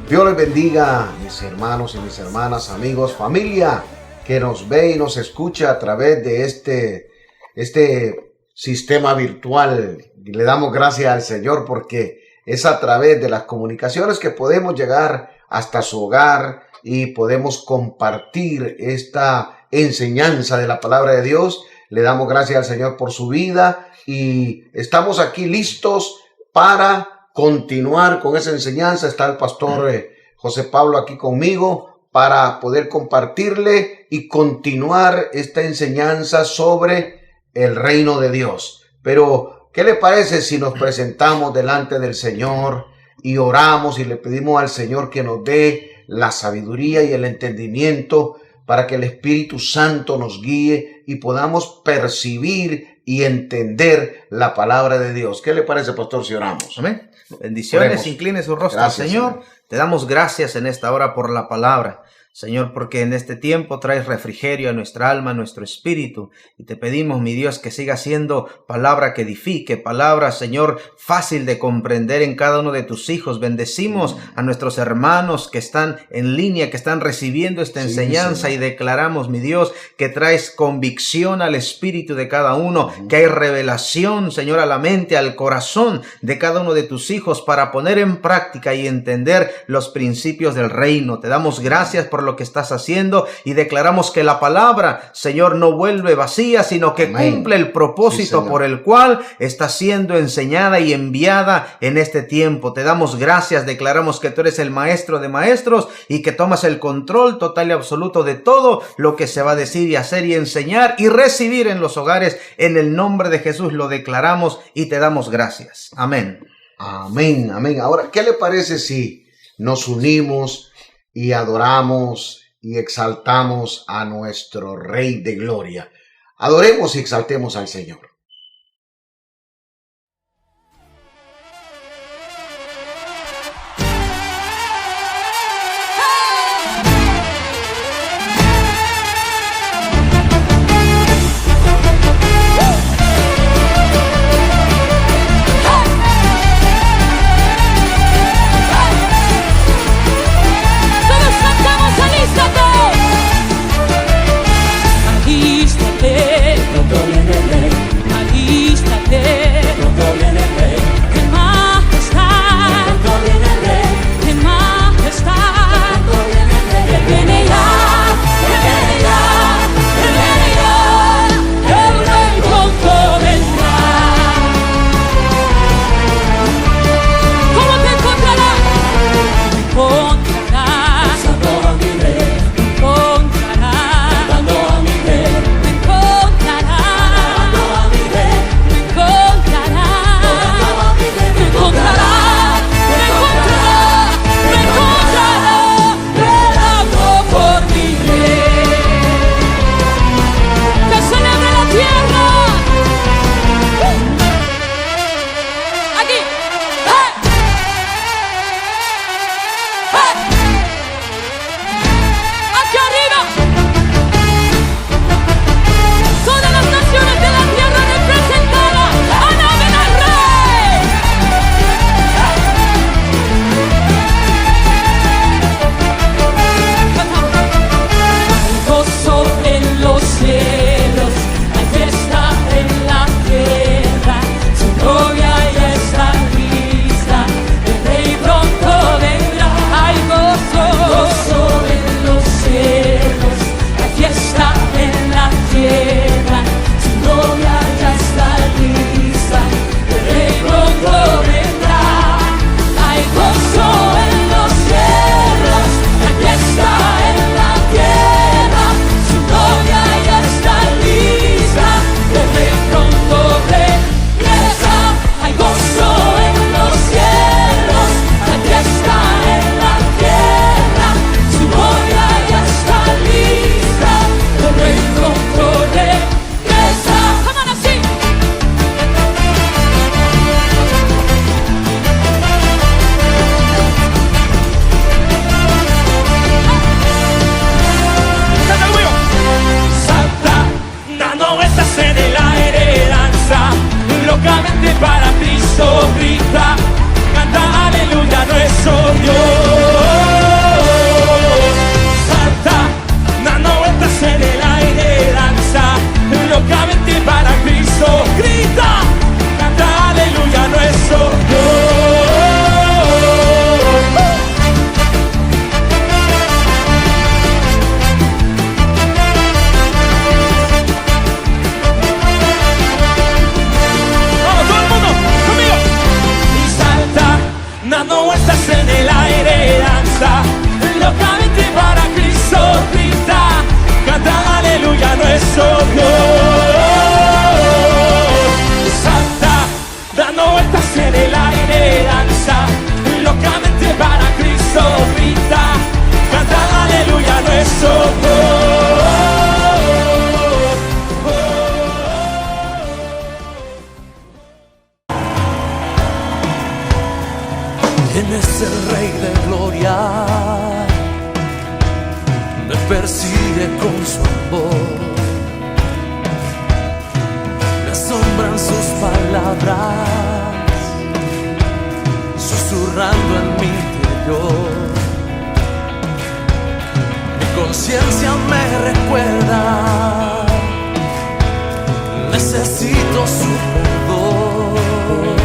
Dios les bendiga, mis hermanos y mis hermanas, amigos, familia que nos ve y nos escucha a través de este sistema virtual. Le damos gracias al Señor porque es a través de las comunicaciones que podemos llegar hasta su hogar y podemos compartir esta enseñanza de la palabra de Dios. Le damos gracias al Señor por su vida y estamos aquí listos para continuar con esa enseñanza. Está el pastor José Pablo aquí conmigo para poder compartirle y continuar esta enseñanza sobre el reino de Dios. Pero, ¿qué le parece si nos presentamos delante del Señor y oramos y le pedimos al Señor que nos dé la sabiduría y el entendimiento para que el Espíritu Santo nos guíe y podamos percibir y entender la palabra de Dios? ¿Qué le parece, pastor, si oramos? Amén. Bendiciones, Oremos. incline su rostro. Gracias, Señor. Te damos gracias en esta hora por la palabra. Señor, porque en este tiempo traes refrigerio a nuestra alma, a nuestro espíritu. Y te pedimos, mi Dios, que siga siendo palabra que edifique, palabra, Señor, fácil de comprender en cada uno de tus hijos. Bendecimos a nuestros hermanos que están en línea, que están recibiendo esta enseñanza, y declaramos, mi Dios, que traes convicción al espíritu de cada uno, que hay revelación, Señor, a la mente, al corazón de cada uno de tus hijos para poner en práctica y entender los principios del reino. Te damos gracias por lo que estás haciendo y declaramos que la palabra, Señor, no vuelve vacía, sino que Amén. Cumple el propósito por el cual está siendo enseñada y enviada en este tiempo. Te damos gracias, declaramos que tú eres el maestro de maestros y que tomas el control total y absoluto de todo lo que se va a decir y hacer y enseñar y recibir en los hogares. En el nombre de Jesús lo declaramos y te damos gracias. Amén. Amén, amén. Ahora, ¿qué le parece si nos unimos y adoramos y exaltamos a nuestro Rey de Gloria? Adoremos y exaltemos al Señor. Alístate, me recuerda. Necesito su perdón.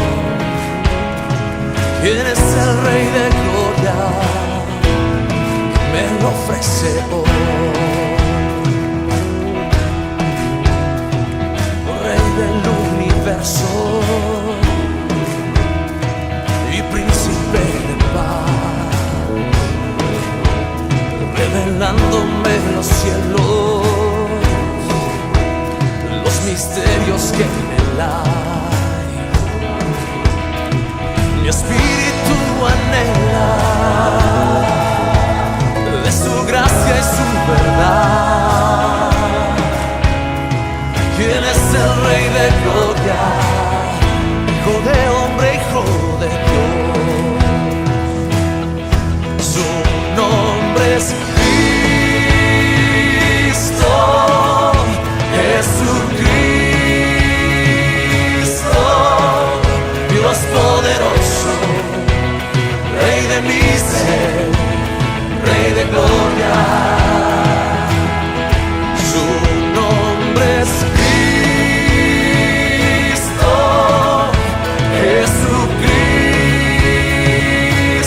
¿Quién es el Rey de Gloria? Me lo ofrece hoy. Rey del universo y príncipe de paz, revelándome los cielos, los misterios que en él hay. Mi espíritu anhela de su gracia y su verdad. ¿Quién es el Rey de Gloria? Hijo de hombre, hijo de Dios. Su nombre es Cristo, Jesucristo, Dios poderoso, Rey de mi ser, Rey de gloria. Su nombre es Cristo,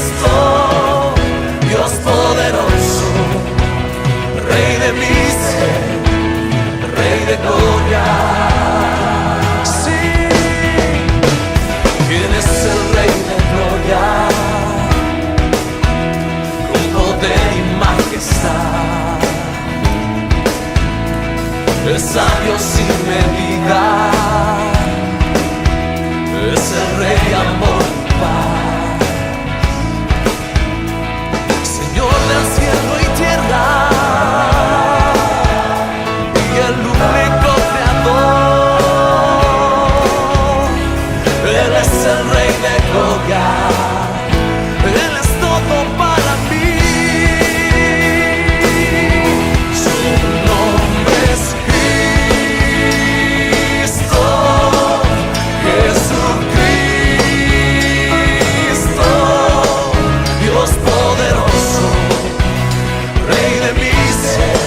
Jesucristo, Dios poderoso, Rey de mi ser, Rey de gloria. Sí, ¿quién es el Rey de gloria? Con poder y majestad, es sabio sin medida, es el Rey de amor y paz, Señor del cielo y tierra, y el único creador. Él es el Rey de gloria, Él es todo para mí. Su nombre es Cristo, Jesucristo, Dios poderoso, Rey de mi ser,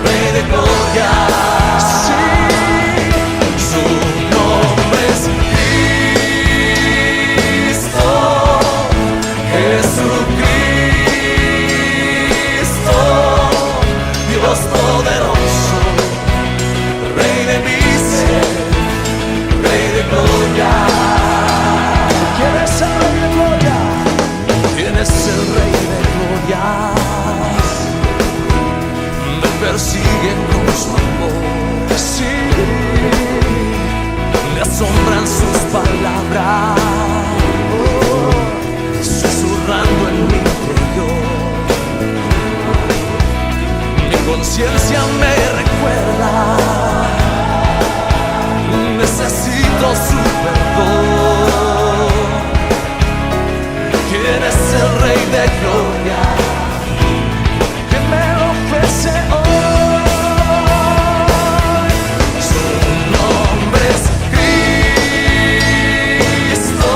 Rey de gloria. Sí, su nombre es Cristo, Jesucristo, Dios poderoso, Rey de mi ser, Rey de gloria. ¿Quién es el Rey de gloria? ¿Quién es el Rey de gloria? Me persigue con su amor. Sí, me asombran sus palabras, susurrando en mi interior. Mi conciencia me recuerda, necesito su perdón. ¿Quién es el Rey de gloria? Que me ofrece hoy. Su nombre es Cristo,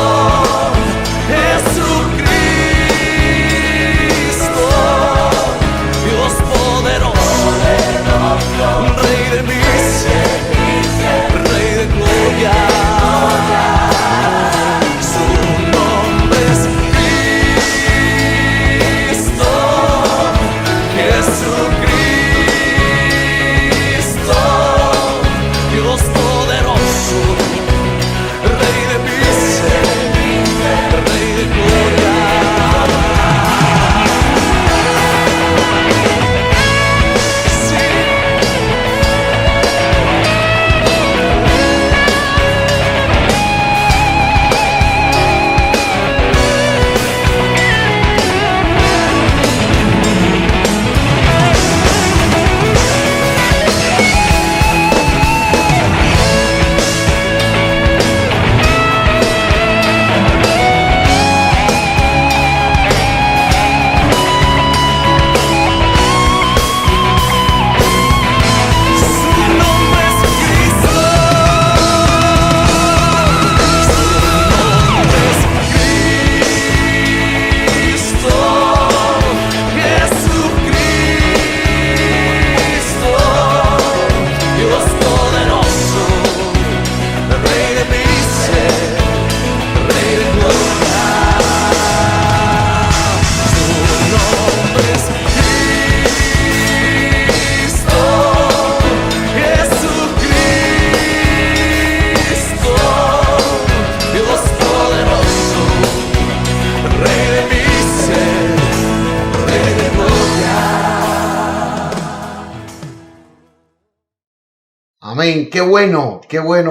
Jesucristo, Dios poderoso, Rey de mi ser, Rey de gloria. Su nombre es Cristo, Jesucristo, Dios poderoso, Rey de mi ser, Rey de gloria. Sí, Amén. Qué bueno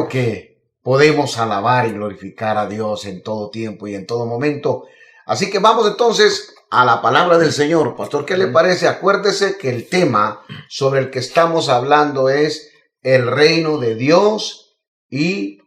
que podemos alabar y glorificar a Dios en todo tiempo y en todo momento. Así que vamos entonces a la palabra del Señor. Pastor, ¿qué le parece? Acuérdese que el tema sobre el que estamos hablando es el reino de Dios y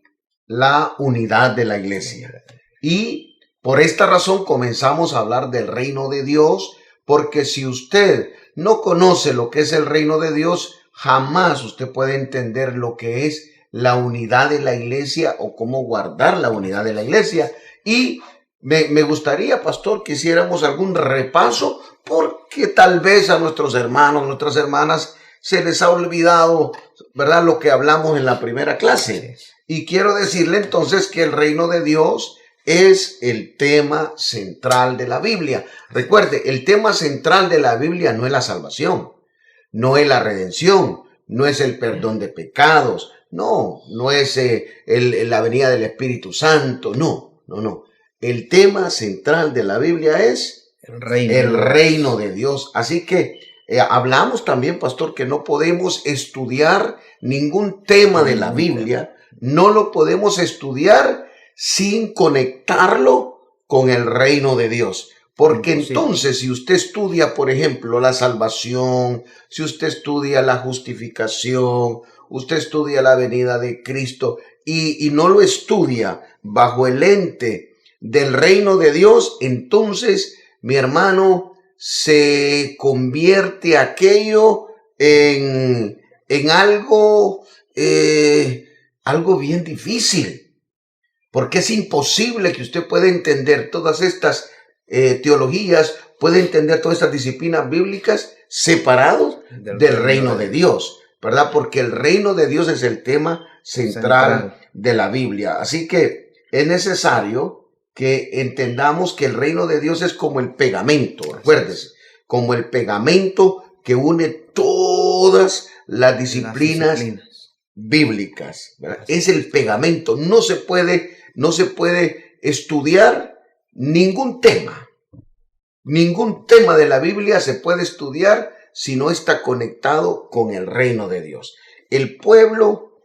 la unidad de la iglesia. Y por esta razón comenzamos a hablar del reino de Dios, porque si usted no conoce lo que es el reino de Dios, jamás usted puede entender lo que es la unidad de la iglesia o cómo guardar la unidad de la iglesia. Y me gustaría, pastor, que hiciéramos algún repaso, porque tal vez a nuestros hermanos, nuestras hermanas, se les ha olvidado, ¿verdad?, lo que hablamos en la primera clase. Y quiero decirle entonces que el reino de Dios es el tema central de la Biblia. Recuerde, el tema central de la Biblia no es la salvación, no es la redención, no es el perdón de pecados, no es la venida del Espíritu Santo, no. El tema central de la Biblia es el reino de Dios. Así que hablamos también, pastor, que no podemos estudiar ningún tema de la Biblia, no lo podemos estudiar sin conectarlo con el reino de Dios. Porque entonces, si usted estudia, por ejemplo, la salvación, si usted estudia la justificación, usted estudia la venida de Cristo y no lo estudia bajo el lente del reino de Dios, entonces, mi hermano, se convierte aquello en algo bien difícil, porque es imposible que usted pueda entender todas estas teologías, puede entender todas estas disciplinas bíblicas separados del reino de Dios, ¿verdad? Porque el reino de Dios es el tema central de la Biblia. Así que es necesario que entendamos que el reino de Dios es como el pegamento, acuérdese, como el pegamento que une todas las disciplinas bíblicas, ¿verdad? Es el pegamento. No se puede estudiar ningún tema de la Biblia se puede estudiar si no está conectado con el reino de Dios. El pueblo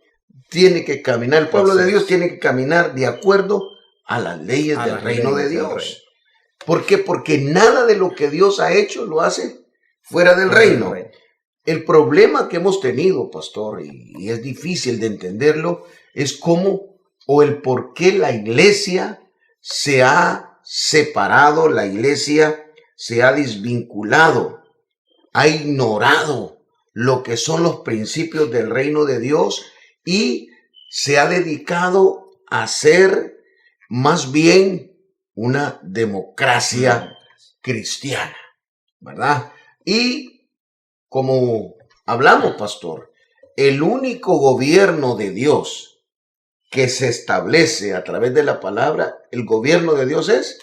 tiene que caminar, el pueblo de Dios tiene que caminar de acuerdo a las leyes del reino de Dios. ¿Por qué? Porque nada de lo que Dios ha hecho lo hace fuera del reino. El problema que hemos tenido, pastor, y es difícil de entenderlo, es cómo o el por qué la iglesia se ha separado, la iglesia se ha desvinculado, ha ignorado lo que son los principios del reino de Dios y se ha dedicado a ser más bien una democracia cristiana, ¿verdad? Y como hablamos, pastor, el único gobierno de Dios que se establece a través de la palabra, el gobierno de Dios es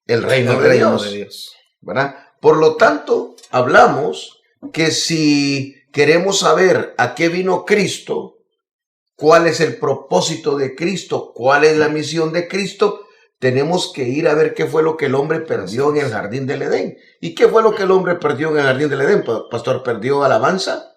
el reino de Dios, ¿verdad? Por lo tanto, hablamos que si queremos saber a qué vino Cristo, cuál es el propósito de Cristo, cuál es la misión de Cristo, tenemos que ir a ver qué fue lo que el hombre perdió en el jardín del Edén. ¿Y qué fue lo que el hombre perdió en el jardín del Edén, pastor? ¿Perdió alabanza?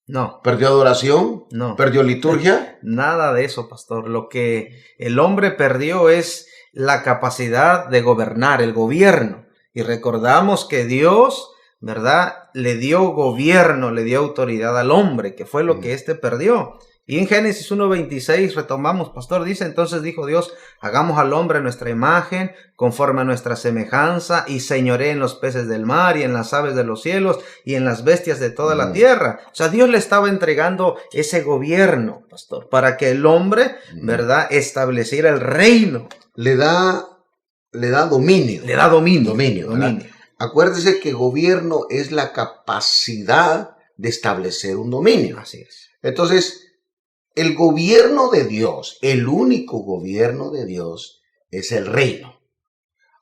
No. ¿Perdió adoración? No. ¿Perdió liturgia? Nada de eso, pastor. Lo que el hombre perdió es la capacidad de gobernar, el gobierno. Y recordamos que Dios, ¿verdad?, le dio gobierno, le dio autoridad al hombre, que fue lo que éste perdió. Y en Génesis 1:26 retomamos, pastor, dice: entonces dijo Dios, hagamos al hombre a nuestra imagen, conforme a nuestra semejanza, y señoree en los peces del mar, y en las aves de los cielos, y en las bestias de toda la tierra. O sea, Dios le estaba entregando ese gobierno, pastor, para que el hombre, ¿verdad?, estableciera el reino. Le da dominio. Le da dominio. Dominio. Acuérdese que gobierno es la capacidad de establecer un dominio. Así es. Entonces, el gobierno de Dios, el único gobierno de Dios, es el reino.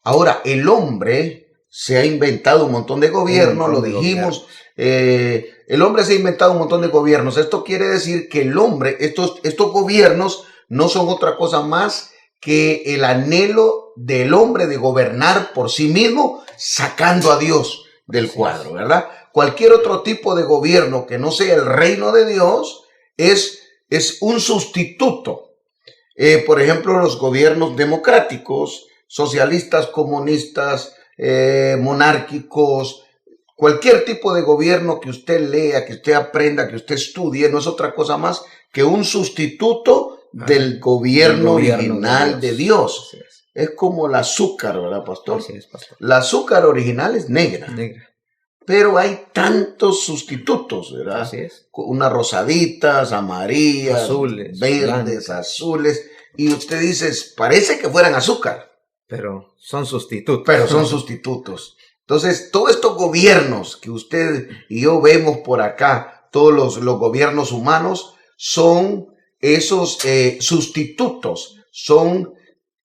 Ahora, el hombre se ha inventado un montón de gobiernos, lo dijimos. El hombre se ha inventado un montón de gobiernos. Esto quiere decir que el hombre, estos gobiernos no son otra cosa más que el anhelo del hombre de gobernar por sí mismo, sacando a Dios del cuadro, ¿verdad? Cualquier otro tipo de gobierno que no sea el reino de Dios es es un sustituto. Por ejemplo, los gobiernos democráticos, socialistas, comunistas, monárquicos, cualquier tipo de gobierno que usted lea, que usted aprenda, que usted estudie, no es otra cosa más que un sustituto del gobierno original de Dios. Es como el azúcar, ¿verdad, pastor? Así es, pastor. El azúcar original es negra. Negra. Pero hay tantos sustitutos, ¿verdad? Así es. Unas rosaditas, amarillas, Azules, verdes, blancas. azules. Y usted dice, parece que fueran azúcar, Pero son sustitutos. pero son sustitutos. Entonces, todos estos gobiernos que usted y yo vemos por acá, todos los gobiernos humanos, son esos sustitutos, son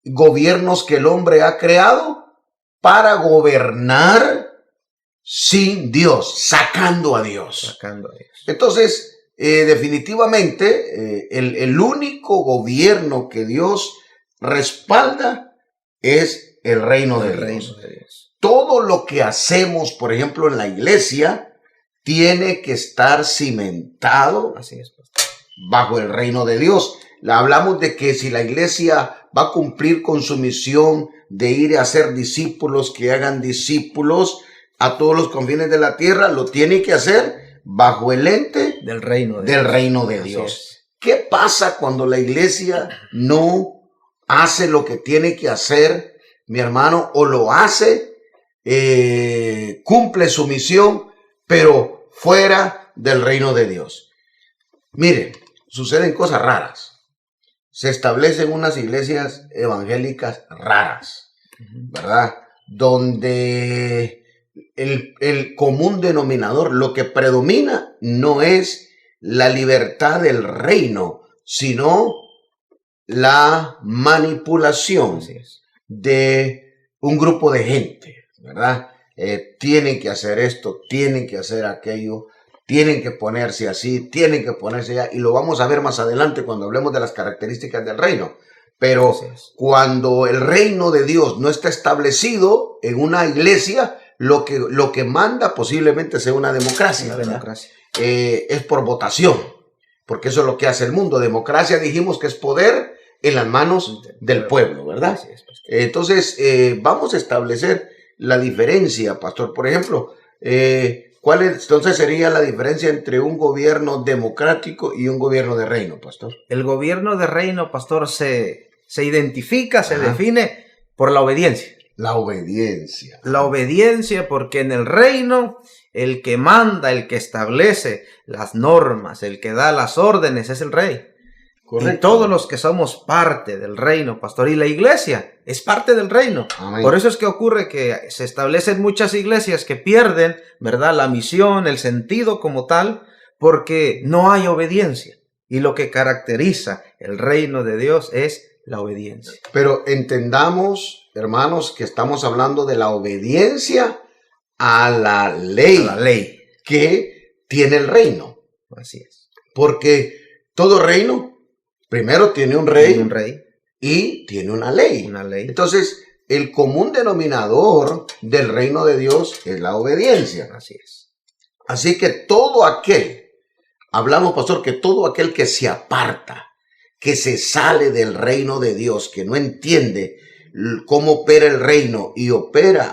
gobiernos que el hombre ha creado para gobernar sin Dios, sacando a Dios. Sacando a Dios. Entonces, definitivamente, el único gobierno que Dios respalda es el reino de El reino Dios. de Dios. Todo lo que hacemos, por ejemplo, en la iglesia, tiene que estar cimentado Así es, pastor. bajo el reino de Dios. Hablamos de que si la iglesia va a cumplir con su misión de ir a hacer discípulos, que hagan discípulos a todos los confines de la tierra, lo tiene que hacer bajo el ente Del reino de del Dios. reino de Así Dios. es. ¿Qué pasa cuando la iglesia no hace lo que tiene que hacer, mi hermano, o lo hace, cumple su misión, pero fuera del reino de Dios? Miren, suceden cosas raras. Se establecen unas iglesias evangélicas raras, ¿verdad? Donde el común denominador, lo que predomina no es la libertad del reino, sino la manipulación Así es. de un grupo de gente, ¿verdad? Tienen que hacer esto, tienen que hacer aquello, tienen que ponerse así, tienen que ponerse allá, y lo vamos a ver más adelante cuando hablemos de las características del reino. Pero Así es. cuando el reino de Dios no está establecido en una iglesia, lo que manda posiblemente sea una democracia, La ¿verdad? democracia. Es por votación, porque eso es lo que hace el mundo. Democracia dijimos que es poder en las manos del pueblo, ¿verdad? Así es, pastor. Entonces, vamos a establecer la diferencia, pastor. Por ejemplo, ¿cuál entonces sería la diferencia entre un gobierno democrático y un gobierno de reino, pastor? El gobierno de reino, pastor, se identifica, se Ajá. define por la obediencia. La obediencia. La obediencia, porque en el reino el que manda, el que establece las normas, el que da las órdenes es el rey. Correcto. Y todos los que somos parte del reino, pastor, y la iglesia es parte del reino. Amén. Por eso es que ocurre que se establecen muchas iglesias que pierden, ¿verdad?, la misión, el sentido como tal, porque no hay obediencia. Y lo que caracteriza el reino de Dios es la obediencia. Pero entendamos, hermanos, que estamos hablando de la obediencia a la ley, La ley. que tiene el reino. Así es. Porque todo reino primero tiene un rey, Y un rey, y tiene una ley. una ley. Entonces, el común denominador del reino de Dios es la obediencia. Así es. Así que todo aquel, hablamos, pastor, que todo aquel que se aparta, que se sale del reino de Dios, que no entiende cómo opera el reino y opera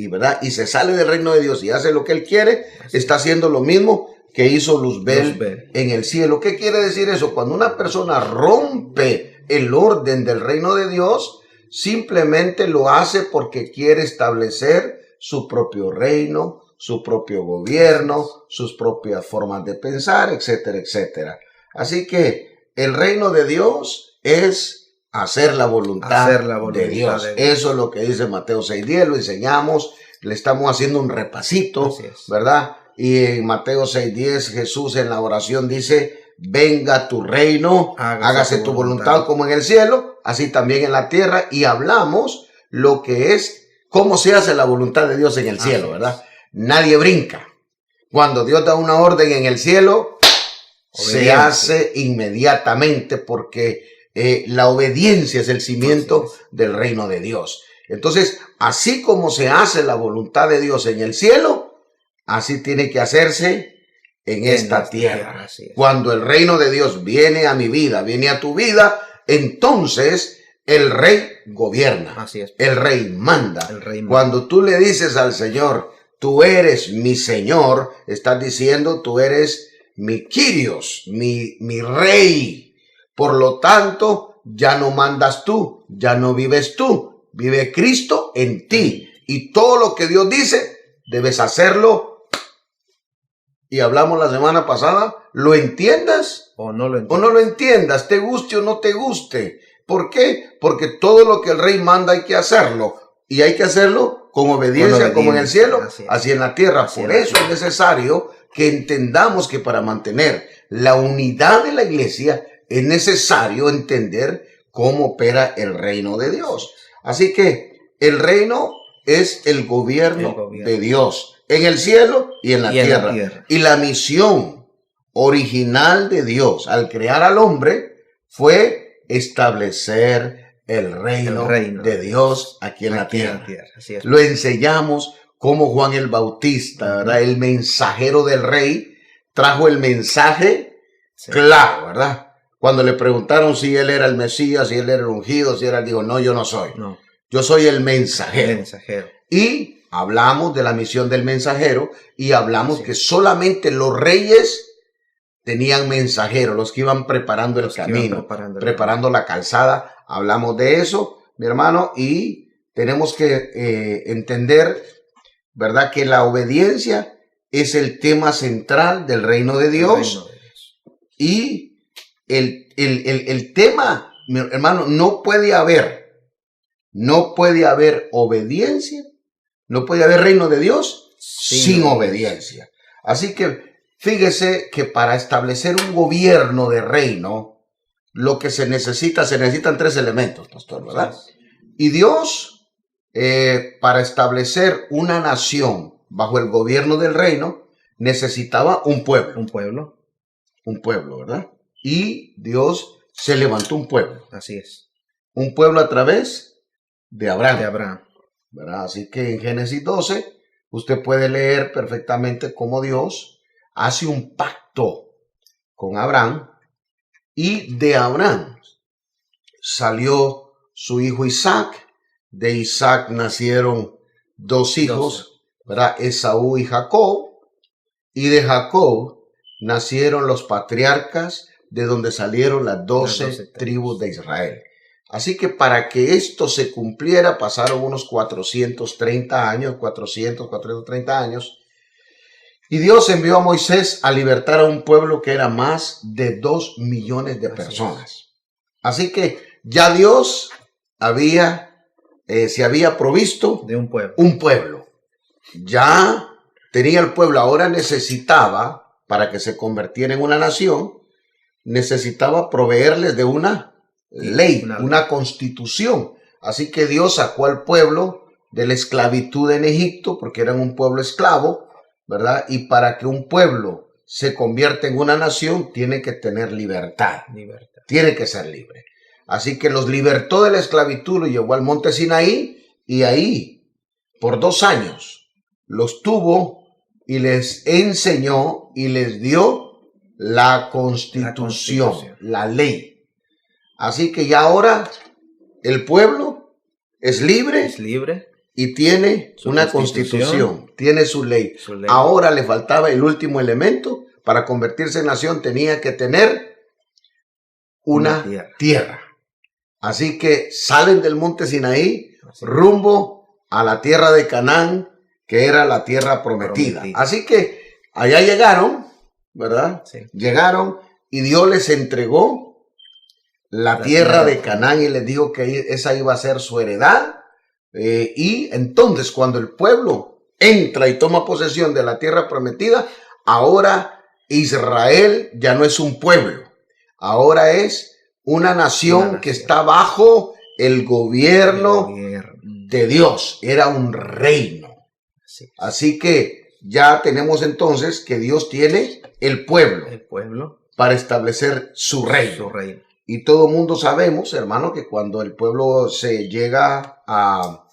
¿verdad? Y se sale del reino de Dios y hace lo que él quiere, está haciendo lo mismo que hizo Luzbel Luzbel en el cielo. ¿Qué quiere decir eso? Cuando una persona rompe el orden del reino de Dios, simplemente lo hace porque quiere establecer su propio reino, su propio gobierno, sus propias formas de pensar, etcétera, etcétera. Así que el reino de Dios es hacer la voluntad, de Dios. Eso es lo que dice Mateo 6:10, lo enseñamos, le estamos haciendo un repasito, ¿verdad? Y en Mateo 6:10 Jesús en la oración dice, venga tu reino, hágase tu voluntad como en el cielo, así también en la tierra. Y hablamos lo que es, cómo se hace la voluntad de Dios en el cielo, ¿verdad? Nadie brinca. Cuando Dios da una orden en el cielo, se hace inmediatamente, porque la obediencia es el cimiento del reino de Dios. Entonces, así como se hace la voluntad de Dios en el cielo, así tiene que hacerse en esta tierra. Así es. Cuando el reino de Dios viene a mi vida, viene a tu vida, entonces el rey gobierna. Así es. El rey manda. El rey manda. Cuando tú le dices al Señor, tú eres mi Señor, estás diciendo, tú eres mi Kyrios, mi rey. Por lo tanto, ya no mandas tú, ya no vives tú, vive Cristo en ti. Y todo lo que Dios dice, debes hacerlo. Y hablamos la semana pasada, ¿lo entiendas O no lo o no lo entiendas? ¿Te guste o no te guste? ¿Por qué? Porque todo lo que el rey manda hay que hacerlo. Y hay que hacerlo con obediencia, como en el cielo, así en la tierra. Por eso es necesario que entendamos que para mantener la unidad de la iglesia es necesario entender cómo opera el reino de Dios. Así que el reino es el gobierno de Dios en el cielo y en la tierra. Y la misión original de Dios al crear al hombre fue establecer el reino de Dios aquí en la tierra. Así es. Lo enseñamos como Juan el Bautista, ¿verdad? El mensajero del rey trajo el mensaje claro, ¿verdad? Cuando le preguntaron si él era el Mesías, si él era el ungido, si era, dijo, no, yo no soy. No. Yo soy el mensajero. El mensajero. Y hablamos de la misión del mensajero y hablamos que solamente los reyes tenían mensajeros, los que iban preparando el camino, preparando la calzada. Hablamos de eso, mi hermano, y tenemos que entender, ¿verdad?, que la obediencia es el tema central del reino de Dios. Y el tema, mi hermano, no puede haber obediencia, no puede haber reino de Dios sin obediencia. Así que fíjese que para establecer un gobierno de reino, lo que se necesitan tres elementos, pastor, ¿verdad? Y Dios, para establecer una nación bajo el gobierno del reino, necesitaba un pueblo. Un pueblo, ¿verdad? Y Dios se levantó un pueblo. Así es. Un pueblo a través de Abraham. ¿Verdad? Así que en Génesis 12, usted puede leer perfectamente cómo Dios hace un pacto con Abraham. Y de Abraham salió su hijo Isaac. De Isaac nacieron dos hijos, ¿verdad? Esaú y Jacob. Y de Jacob nacieron los patriarcas, de donde salieron las 12 tribus de Israel. Así que para que esto se cumpliera pasaron unos 430 años. Y Dios envió a Moisés a libertar a un pueblo que era más de 2 millones de personas. Así que ya Dios se había provisto de un pueblo. Ya tenía el pueblo, ahora necesitaba, para que se convirtiera en una nación, necesitaba proveerles de una ley, una constitución. Así que Dios sacó al pueblo de la esclavitud en Egipto, porque eran un pueblo esclavo, ¿verdad? Y para que un pueblo se convierta en una nación, tiene que tener libertad. Tiene que ser libre. Así que los libertó de la esclavitud, los llevó al monte Sinaí, y ahí, por 2 años, los tuvo y les enseñó y les dio la constitución, la ley. Así que ya ahora el pueblo es libre y tiene una constitución, tiene su ley. Ahora le faltaba el último elemento. Para convertirse en nación tenía que tener una tierra. Así que salen del monte Sinaí rumbo a la tierra de Canaán, que era la tierra prometida. Así que allá llegaron, ¿verdad? Llegaron y Dios les entregó la tierra de Canaán y les dijo que esa iba a ser su heredad. Y entonces cuando el pueblo entra y toma posesión de la tierra prometida, ahora Israel ya no es un pueblo, ahora es una nación que está bajo el gobierno de Dios. Era un reino. Así que ya tenemos entonces que Dios tiene el pueblo para establecer su reino. Y todo mundo sabemos, hermano, que cuando el pueblo se llega a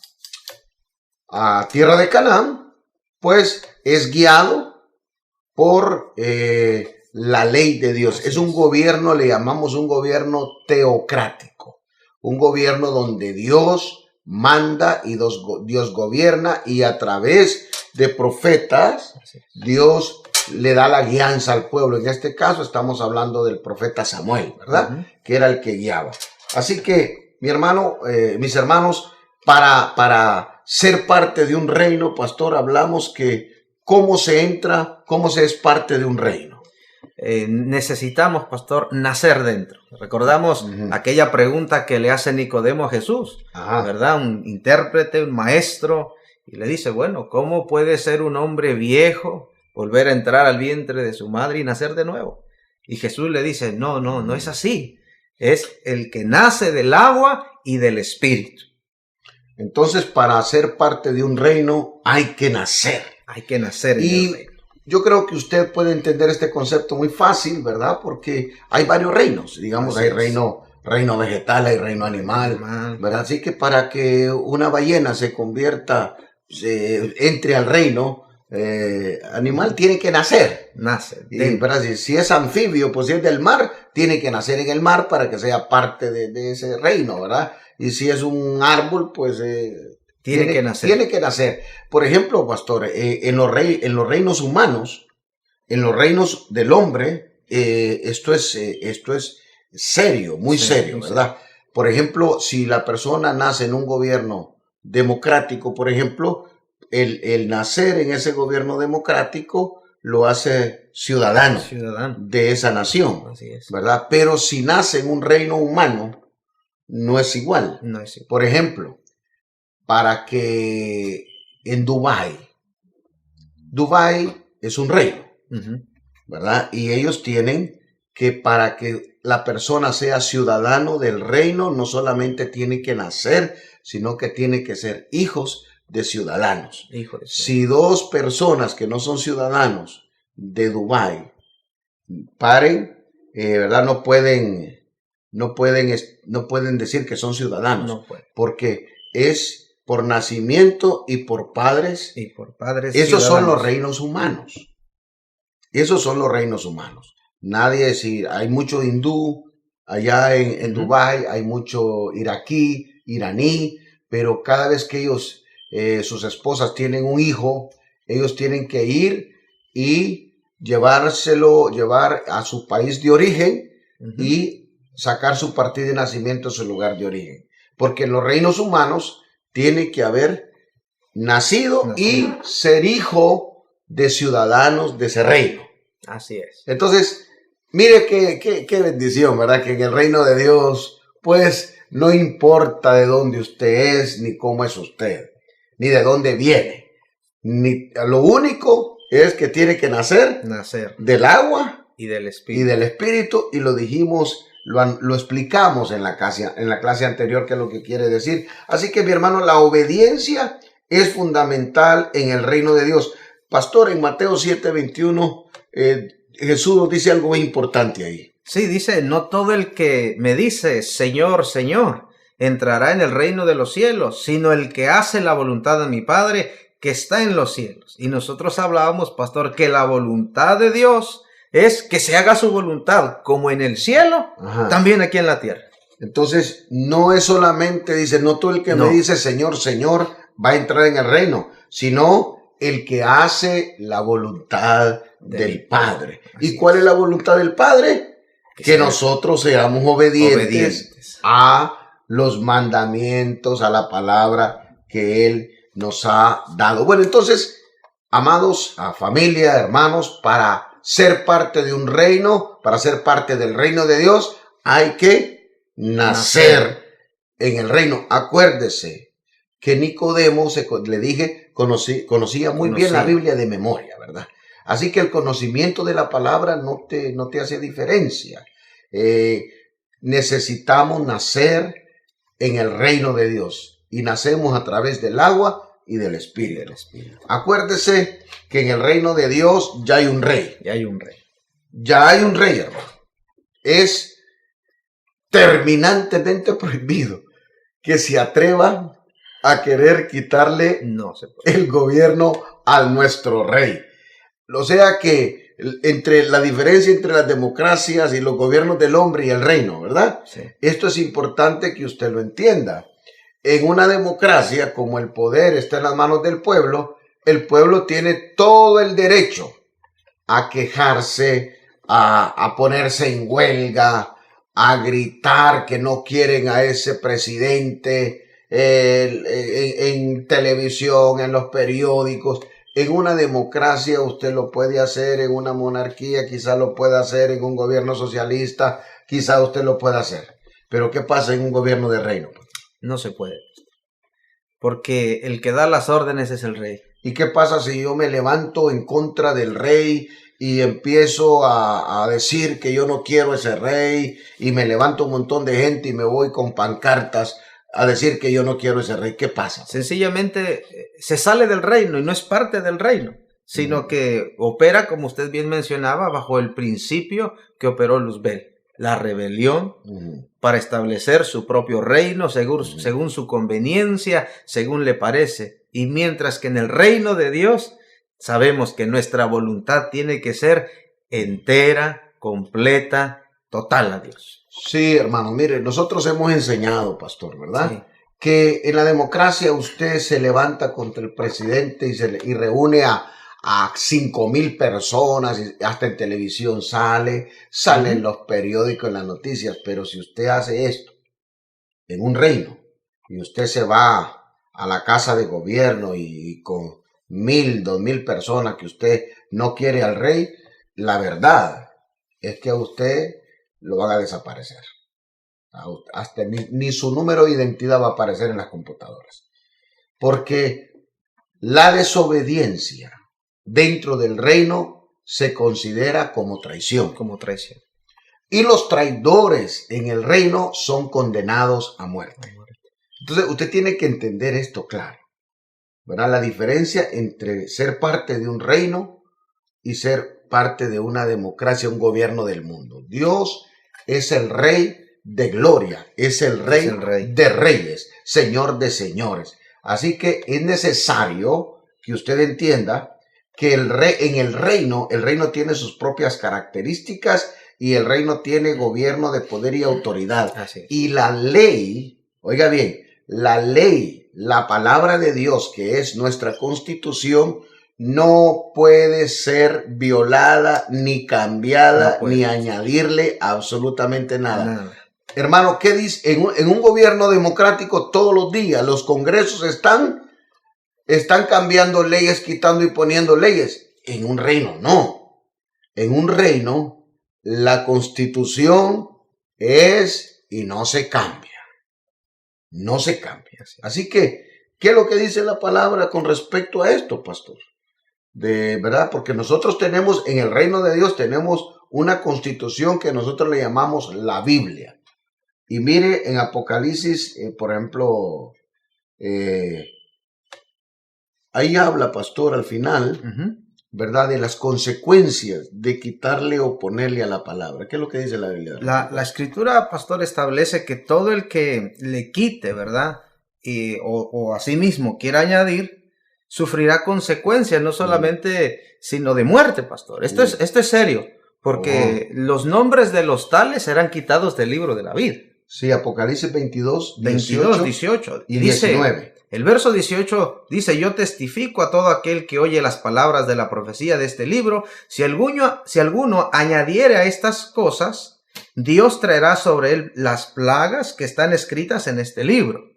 tierra de Canaán, pues es guiado por la ley de Dios. Es un gobierno, le llamamos un gobierno teocrático, un gobierno donde Dios manda y Dios gobierna, y a través de profetas Dios le da la guianza al pueblo. En este caso estamos hablando del profeta Samuel, ¿verdad? Que era el que guiaba. Así que, mi hermano, mis hermanos, para ser parte de un reino, pastor, hablamos que cómo se entra, cómo se es parte de un reino. Necesitamos, pastor, nacer dentro. Recordamos aquella pregunta que le hace Nicodemo a Jesús, ¿verdad? Un intérprete, un maestro, y le dice, bueno, ¿cómo puede ser un hombre viejo volver a entrar al vientre de su madre y nacer de nuevo? Y Jesús le dice, no es así. Es el que nace del agua y del espíritu. Entonces, para ser parte de un reino hay que nacer. Hay que nacer en el reino. Yo creo que usted puede entender este concepto muy fácil, ¿verdad? Porque hay varios reinos. Digamos, hay reino vegetal, hay reino animal, ¿verdad? Así que para que una ballena se convierta, entre al reino animal, tiene que nacer. Nace. ¿Verdad? Si es anfibio, pues si es del mar, tiene que nacer en el mar para que sea parte de ese reino, ¿verdad? Y si es un árbol, pues tiene que nacer. Tiene que nacer. Por ejemplo, pastor, en los reinos humanos, en los reinos del hombre, esto es serio, muy serio, ¿verdad? Por ejemplo, si la persona nace en un gobierno democrático, por ejemplo, el nacer en ese gobierno democrático lo hace ciudadano de esa nación, ¿verdad? Pero si nace en un reino humano, no es igual. Por ejemplo, para que en Dubái es un reino, ¿verdad? Y ellos tienen que, para que la persona sea ciudadano del reino, no solamente tiene que nacer, sino que tiene que ser hijos de ciudadanos. Si dos personas que no son ciudadanos de Dubái paren, ¿verdad? No pueden decir que son ciudadanos, porque es por nacimiento y por padres. Esos son los reinos humanos. Esos son los reinos humanos. Nadie decir, hay mucho hindú allá en Dubái, hay mucho iraquí, iraní, pero cada vez que ellos, sus esposas tienen un hijo, ellos tienen que ir y llevar a su país de origen y sacar su partida de nacimiento en su lugar de origen. Porque en los reinos humanos tiene que haber nacido y ser hijo de ciudadanos de ese reino. Así es. Entonces, mire qué bendición, ¿verdad? Que en el reino de Dios, pues, no importa de dónde usted es, ni cómo es usted, ni de dónde viene. Lo único es que tiene que nacer del agua y del espíritu, y lo dijimos, lo explicamos en la clase anterior, que es lo que quiere decir. Así que, mi hermano, la obediencia es fundamental en el reino de Dios. Pastor, en Mateo 7:21, Jesús nos dice algo muy importante ahí. Sí, dice, no todo el que me dice, Señor, Señor, entrará en el reino de los cielos, sino el que hace la voluntad de mi Padre que está en los cielos. Y nosotros hablábamos, pastor, que la voluntad de Dios es que se haga su voluntad como en el cielo, también aquí en la tierra. Entonces, no es solamente, dice, no todo el que me dice Señor, Señor, va a entrar en el reino, sino el que hace la voluntad del Padre. ¿Y cuál es la voluntad del Padre? Que nosotros seamos obedientes a los mandamientos, a la palabra que Él nos ha dado. Bueno, entonces, amados, a familia, hermanos, para ser parte de un reino, para ser parte del reino de Dios, hay que nacer en el reino. Acuérdese que Nicodemo, le dije, conocía muy bien la Biblia de memoria, ¿verdad? Así que el conocimiento de la palabra no te hace diferencia. Necesitamos nacer en el reino de Dios, y nacemos a través del agua y del espíritu. Acuérdese que en el reino de Dios ya hay un rey. Ya hay un rey, hermano. Es terminantemente prohibido que se atreva a querer quitarle el gobierno a nuestro rey. O sea que entre la diferencia entre las democracias y los gobiernos del hombre y el reino, ¿verdad? Sí. Esto es importante que usted lo entienda. En una democracia, como el poder está en las manos del pueblo, el pueblo tiene todo el derecho a quejarse, a ponerse en huelga, a gritar que no quieren a ese presidente en televisión, en los periódicos. En una democracia usted lo puede hacer, en una monarquía quizá lo pueda hacer, en un gobierno socialista quizá usted lo pueda hacer. Pero ¿qué pasa en un gobierno de reino? No se puede. Porque el que da las órdenes es el rey. ¿Y qué pasa si yo me levanto en contra del rey y empiezo a decir que yo no quiero ese rey y me levanto un montón de gente y me voy con pancartas a decir que yo no quiero ese rey? ¿Qué pasa? Sencillamente se sale del reino y no es parte del reino, sino que opera, como usted bien mencionaba, bajo el principio que operó Luzbel, la rebelión, para establecer su propio reino según su conveniencia, según le parece. Y mientras que en el reino de Dios sabemos que nuestra voluntad tiene que ser entera, completa, total a Dios. Sí, hermano, mire, nosotros hemos enseñado, pastor, ¿verdad? Sí. Que en la democracia usted se levanta contra el presidente y reúne a 5,000 personas, y hasta en televisión sale en los periódicos, en las noticias. Pero si usted hace esto en un reino y usted se va a la casa de gobierno y con 1,000, 2,000 personas que usted no quiere al rey, la verdad es que a usted lo van a desaparecer. Hasta ni su número de identidad va a aparecer en las computadoras. Porque la desobediencia dentro del reino se considera como traición. Como traición. Y los traidores en el reino son condenados a muerte. Entonces usted tiene que entender esto claro, ¿verdad? La diferencia entre ser parte de un reino y ser parte de una democracia, un gobierno del mundo. Dios es el rey de gloria, es el rey de reyes, señor de señores. Así que es necesario que usted entienda que en el reino tiene sus propias características y el reino tiene gobierno de poder y autoridad. Así es. Y la ley, oiga bien, la ley, la palabra de Dios, que es nuestra constitución, no puede ser violada, ni cambiada, ni añadirle absolutamente nada. Hermano, ¿qué dice? En un gobierno democrático todos los días los congresos están cambiando leyes, quitando y poniendo leyes. En un reino no. En un reino la constitución es y no se cambia. No se cambia. Así que, ¿qué es lo que dice la palabra con respecto a esto, pastor? De verdad, porque nosotros tenemos, en el reino de Dios, tenemos una constitución que nosotros le llamamos la Biblia. Y mire, en Apocalipsis, por ejemplo, ahí habla, pastor, al final, ¿verdad? De las consecuencias de quitarle o ponerle a la palabra. ¿Qué es lo que dice la Biblia? La escritura, pastor, establece que todo el que le quite, ¿verdad? O a sí mismo quiera añadir, sufrirá consecuencias, no solamente, sino de muerte, pastor. Esto es serio, porque los nombres de los tales serán quitados del libro de la vida. Sí, Apocalipsis 22, 18 y 19. El verso 18 dice: yo testifico a todo aquel que oye las palabras de la profecía de este libro, si alguno añadiere a estas cosas, Dios traerá sobre él las plagas que están escritas en este libro.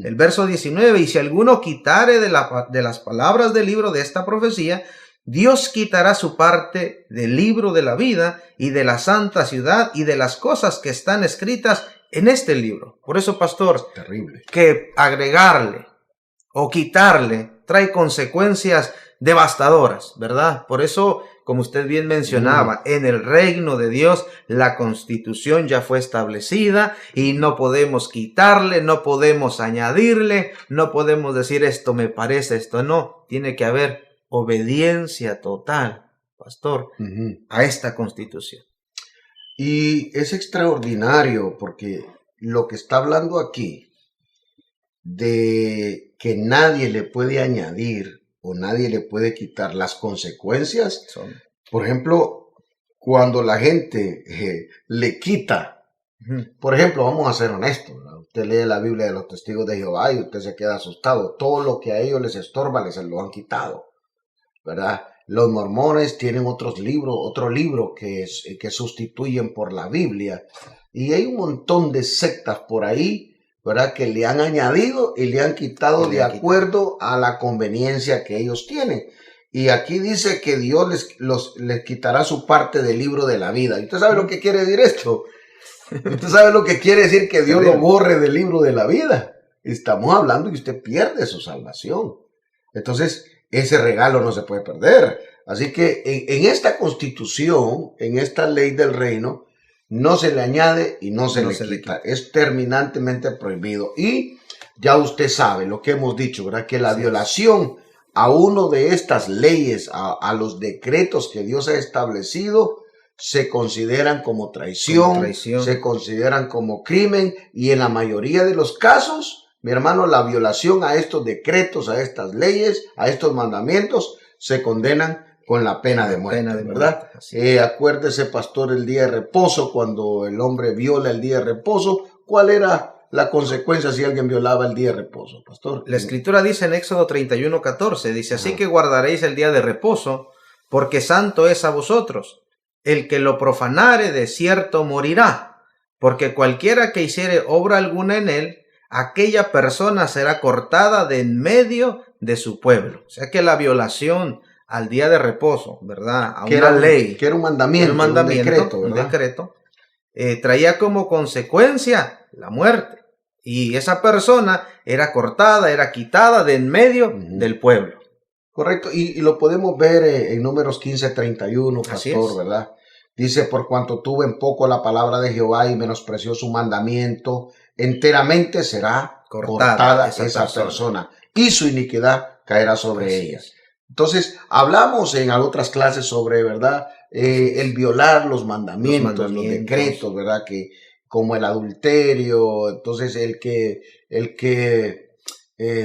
El verso 19, y si alguno quitare de las palabras del libro de esta profecía, Dios quitará su parte del libro de la vida y de la santa ciudad y de las cosas que están escritas en este libro. Por eso, pastor, terrible, que agregarle o quitarle trae consecuencias devastadoras, ¿verdad? Por eso, como usted bien mencionaba, en el reino de Dios la constitución ya fue establecida y no podemos quitarle, no podemos añadirle, no podemos decir esto me parece, esto no. Tiene que haber obediencia total, pastor, a esta constitución. Y es extraordinario porque lo que está hablando aquí de que nadie le puede añadir o nadie le puede quitar las consecuencias Por ejemplo, cuando la gente le quita, por ejemplo, vamos a ser honestos, ¿verdad? Usted lee la Biblia de los testigos de Jehová y usted se queda asustado. Todo lo que a ellos les estorba, les lo han quitado, ¿verdad? Los mormones tienen otro libro que sustituyen por la Biblia. Y hay un montón de sectas por ahí, ¿verdad? Que le han añadido y le han quitado de acuerdo a la conveniencia que ellos tienen. Y aquí dice que Dios les quitará su parte del libro de la vida. ¿Y usted sabe lo que quiere decir esto? ¿Usted sabe lo que quiere decir que Dios lo borre del libro de la vida? Estamos hablando que usted pierde su salvación. Entonces, ese regalo no se puede perder. Así que en esta constitución, en esta ley del reino, no se le añade y no se le quita. Es terminantemente prohibido. Y ya usted sabe lo que hemos dicho, ¿verdad? Que la violación a uno de estas leyes, a los decretos que Dios ha establecido, se consideran como traición, se consideran como crimen, y en la mayoría de los casos, mi hermano, la violación a estos decretos, a estas leyes, a estos mandamientos, se condenan con la pena de muerte, ¿verdad? Acuérdese, pastor, el día de reposo, cuando el hombre viola el día de reposo, ¿cuál era la consecuencia si alguien violaba el día de reposo, pastor? La escritura dice en Éxodo 31:14, dice, así que guardaréis el día de reposo, porque santo es a vosotros. El que lo profanare de cierto morirá, porque cualquiera que hiciere obra alguna en él, aquella persona será cortada de en medio de su pueblo. O sea que la violación al día de reposo, ¿verdad? A una ley. Que era un mandamiento, un decreto, traía como consecuencia la muerte. Y esa persona era cortada, era quitada de en medio del pueblo. Correcto, y lo podemos ver en Números 15:31, pastor, ¿verdad? Dice, por cuanto tuvo en poco la palabra de Jehová y menospreció su mandamiento, enteramente será cortada esa persona, y su iniquidad caerá sobre ella. Entonces, hablamos en otras clases sobre, ¿verdad? El violar los mandamientos, los decretos, ¿verdad? Que como el adulterio, entonces el que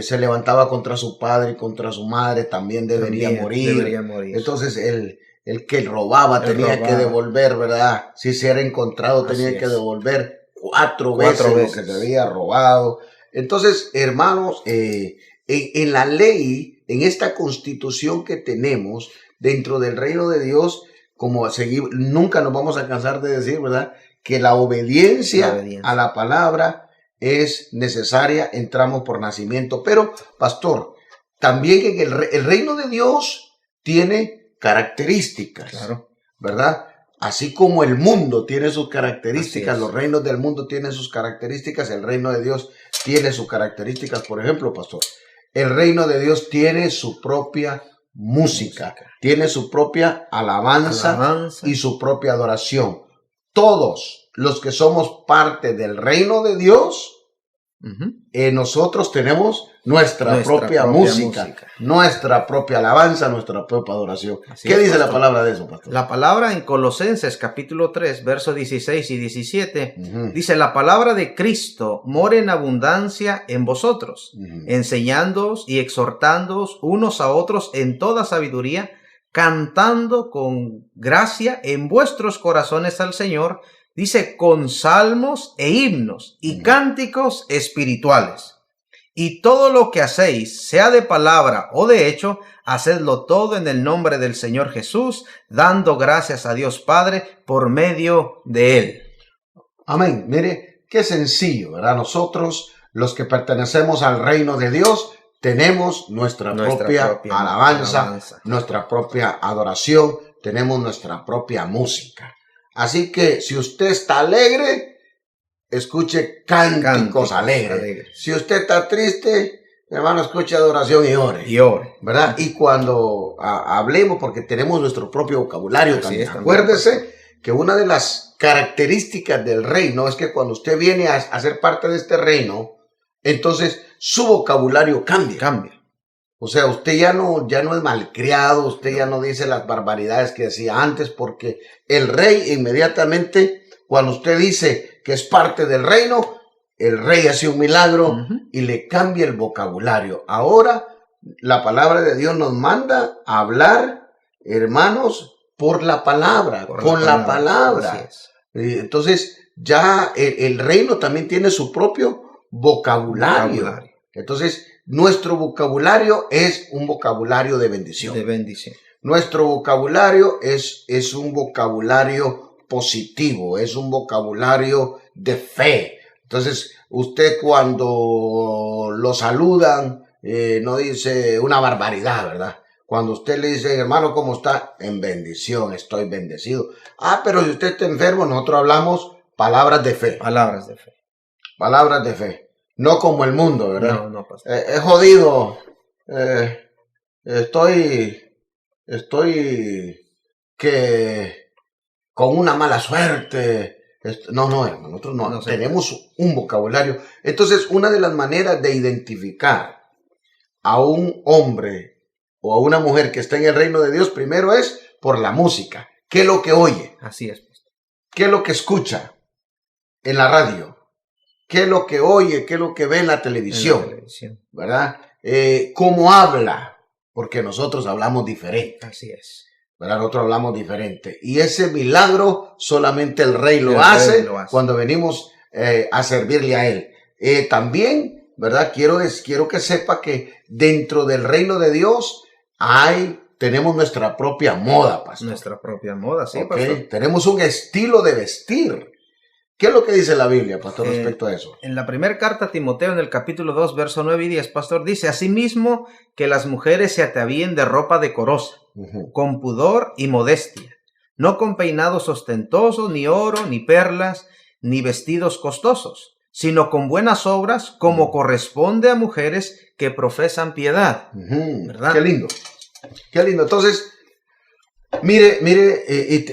se levantaba contra su padre y contra su madre también debería morir. Entonces el que robaba tenía que devolver, ¿verdad? Si se era encontrado tenía que devolver cuatro veces lo que se había robado. Entonces, hermanos, en la ley, en esta constitución que tenemos dentro del reino de Dios, como seguimos, nunca nos vamos a cansar de decir, ¿verdad? Que la obediencia a la palabra es necesaria, entramos por nacimiento. Pero, pastor, también en el reino de Dios tiene características, ¿verdad? Así como el mundo tiene sus características, los reinos del mundo tienen sus características, el reino de Dios tiene sus características. Por ejemplo, pastor, el reino de Dios tiene su propia música, tiene su propia alabanza y su propia adoración. Todos los que somos parte del reino de Dios, nosotros tenemos nuestra propia música, nuestra propia alabanza, nuestra propia adoración. ¿Qué dice la palabra de eso, pastor? La palabra en Colosenses capítulo 3, versos 16 y 17, dice, la palabra de Cristo mora en abundancia en vosotros, enseñándoos y exhortándoos unos a otros en toda sabiduría, cantando con gracia en vuestros corazones al Señor, dice, con salmos e himnos y cánticos espirituales. Y todo lo que hacéis, sea de palabra o de hecho, hacedlo todo en el nombre del Señor Jesús, dando gracias a Dios Padre por medio de Él. Amén. Mire, qué sencillo, ¿verdad? Nosotros, los que pertenecemos al reino de Dios, tenemos nuestra propia alabanza, nuestra propia adoración, tenemos nuestra propia música. Así que si usted está alegre, escuche cánticos alegres. Si usted está triste, hermano, escuche adoración y ore. ¿Verdad? Y cuando hablemos, porque tenemos nuestro propio vocabulario también. Acuérdese que una de las características del reino es que cuando usted viene a ser parte de este reino, entonces su vocabulario cambia. O sea, usted ya no es malcriado, usted ya no dice las barbaridades que decía antes, porque el rey inmediatamente, cuando usted dice que es parte del reino, el rey hace un milagro y le cambia el vocabulario. Ahora, la palabra de Dios nos manda a hablar, hermanos, por la palabra, Por con la palabra. Así es. Entonces, ya el reino también tiene su propio vocabulario. Entonces, nuestro vocabulario es un vocabulario de bendición. De bendición. Nuestro vocabulario es un vocabulario positivo, es un vocabulario de fe. Entonces, usted cuando lo saludan, no dice una barbaridad, ¿verdad? Cuando usted le dice, hermano, ¿cómo está? En bendición, estoy bendecido. Ah, pero si usted está enfermo, nosotros hablamos palabras de fe. Palabras de fe. Palabras de fe. No como el mundo, ¿verdad? No, pastor. Es jodido. Estoy que con una mala suerte. No, hermano, nosotros no tenemos un vocabulario. Entonces, una de las maneras de identificar a un hombre o a una mujer que está en el reino de Dios, primero es por la música. ¿Qué es lo que oye? Así es. ¿Qué es lo que escucha en la radio? ¿Qué es lo que oye? ¿Qué es lo que ve en la televisión? ¿Verdad? ¿Cómo habla? Porque nosotros hablamos diferente. Así es. ¿Verdad? Nosotros hablamos diferente. Y ese milagro solamente el Rey lo hace cuando venimos a servirle a Él. También, ¿verdad? Quiero que sepa que dentro del reino de Dios tenemos nuestra propia moda, pastor. Nuestra propia moda, sí, ¿Okay? pastor. Tenemos un estilo de vestir. ¿Qué es lo que dice la Biblia, pastor, respecto a eso? En la primera carta a Timoteo, en el capítulo 2, verso 9 y 10, pastor, dice, asimismo que las mujeres se atavíen de ropa decorosa, con pudor y modestia, no con peinados ostentosos, ni oro, ni perlas, ni vestidos costosos, sino con buenas obras, como corresponde a mujeres que profesan piedad. ¿Verdad? Qué lindo. Qué lindo. Entonces, mire,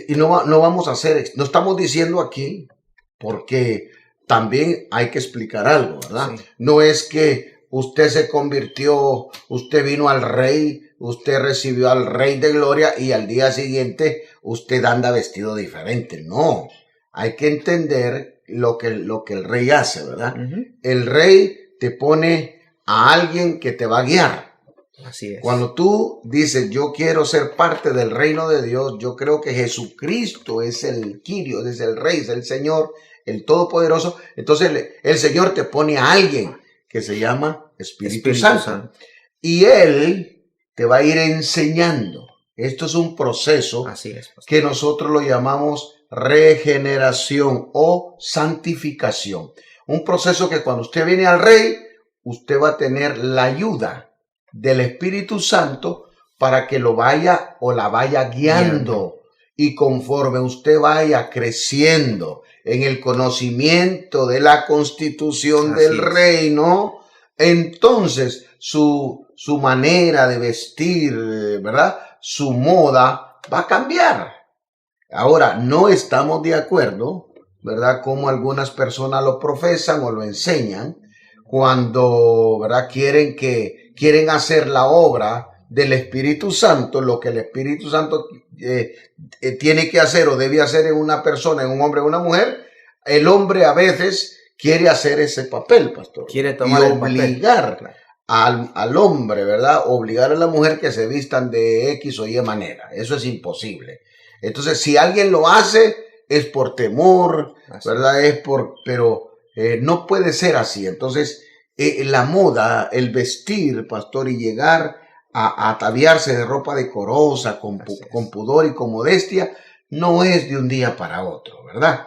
y no vamos a hacer, no estamos diciendo aquí, porque también hay que explicar algo, ¿verdad? Sí. No es que usted se convirtió, usted vino al Rey, usted recibió al Rey de Gloria y al día siguiente usted anda vestido diferente. No, hay que entender lo que el Rey hace, ¿verdad? El Rey te pone a alguien que te va a guiar. Así es. Cuando tú dices, yo quiero ser parte del reino de Dios, yo creo que Jesucristo es el Kyrios, es el Rey, es el Señor, el Todopoderoso. Entonces el Señor te pone a alguien que se llama Espíritu Santo. Y Él te va a ir enseñando. Esto es un proceso. Así es, que nosotros lo llamamos regeneración o santificación. Un proceso que cuando usted viene al Rey, usted va a tener la ayuda del Espíritu Santo para que lo vaya o la vaya guiando. Y conforme usted vaya creciendo en el conocimiento de la constitución del reino, entonces su manera de vestir, ¿verdad? Su moda va a cambiar. Ahora, no estamos de acuerdo, ¿verdad? Como algunas personas lo profesan o lo enseñan, cuando, ¿verdad? Quieren hacer la obra del Espíritu Santo, lo que el Espíritu Santo tiene que hacer o debe hacer en una persona, en un hombre o una mujer. El hombre a veces quiere hacer ese papel, pastor. Quiere tomar y obligar al hombre, ¿verdad? Obligar a la mujer que se vistan de X o Y manera. Eso es imposible. Entonces, si alguien lo hace, es por temor, ¿verdad? Pero no puede ser así. Entonces, la moda, el vestir, pastor, y llegar a ataviarse de ropa decorosa, con pudor y con modestia, no es de un día para otro, ¿verdad?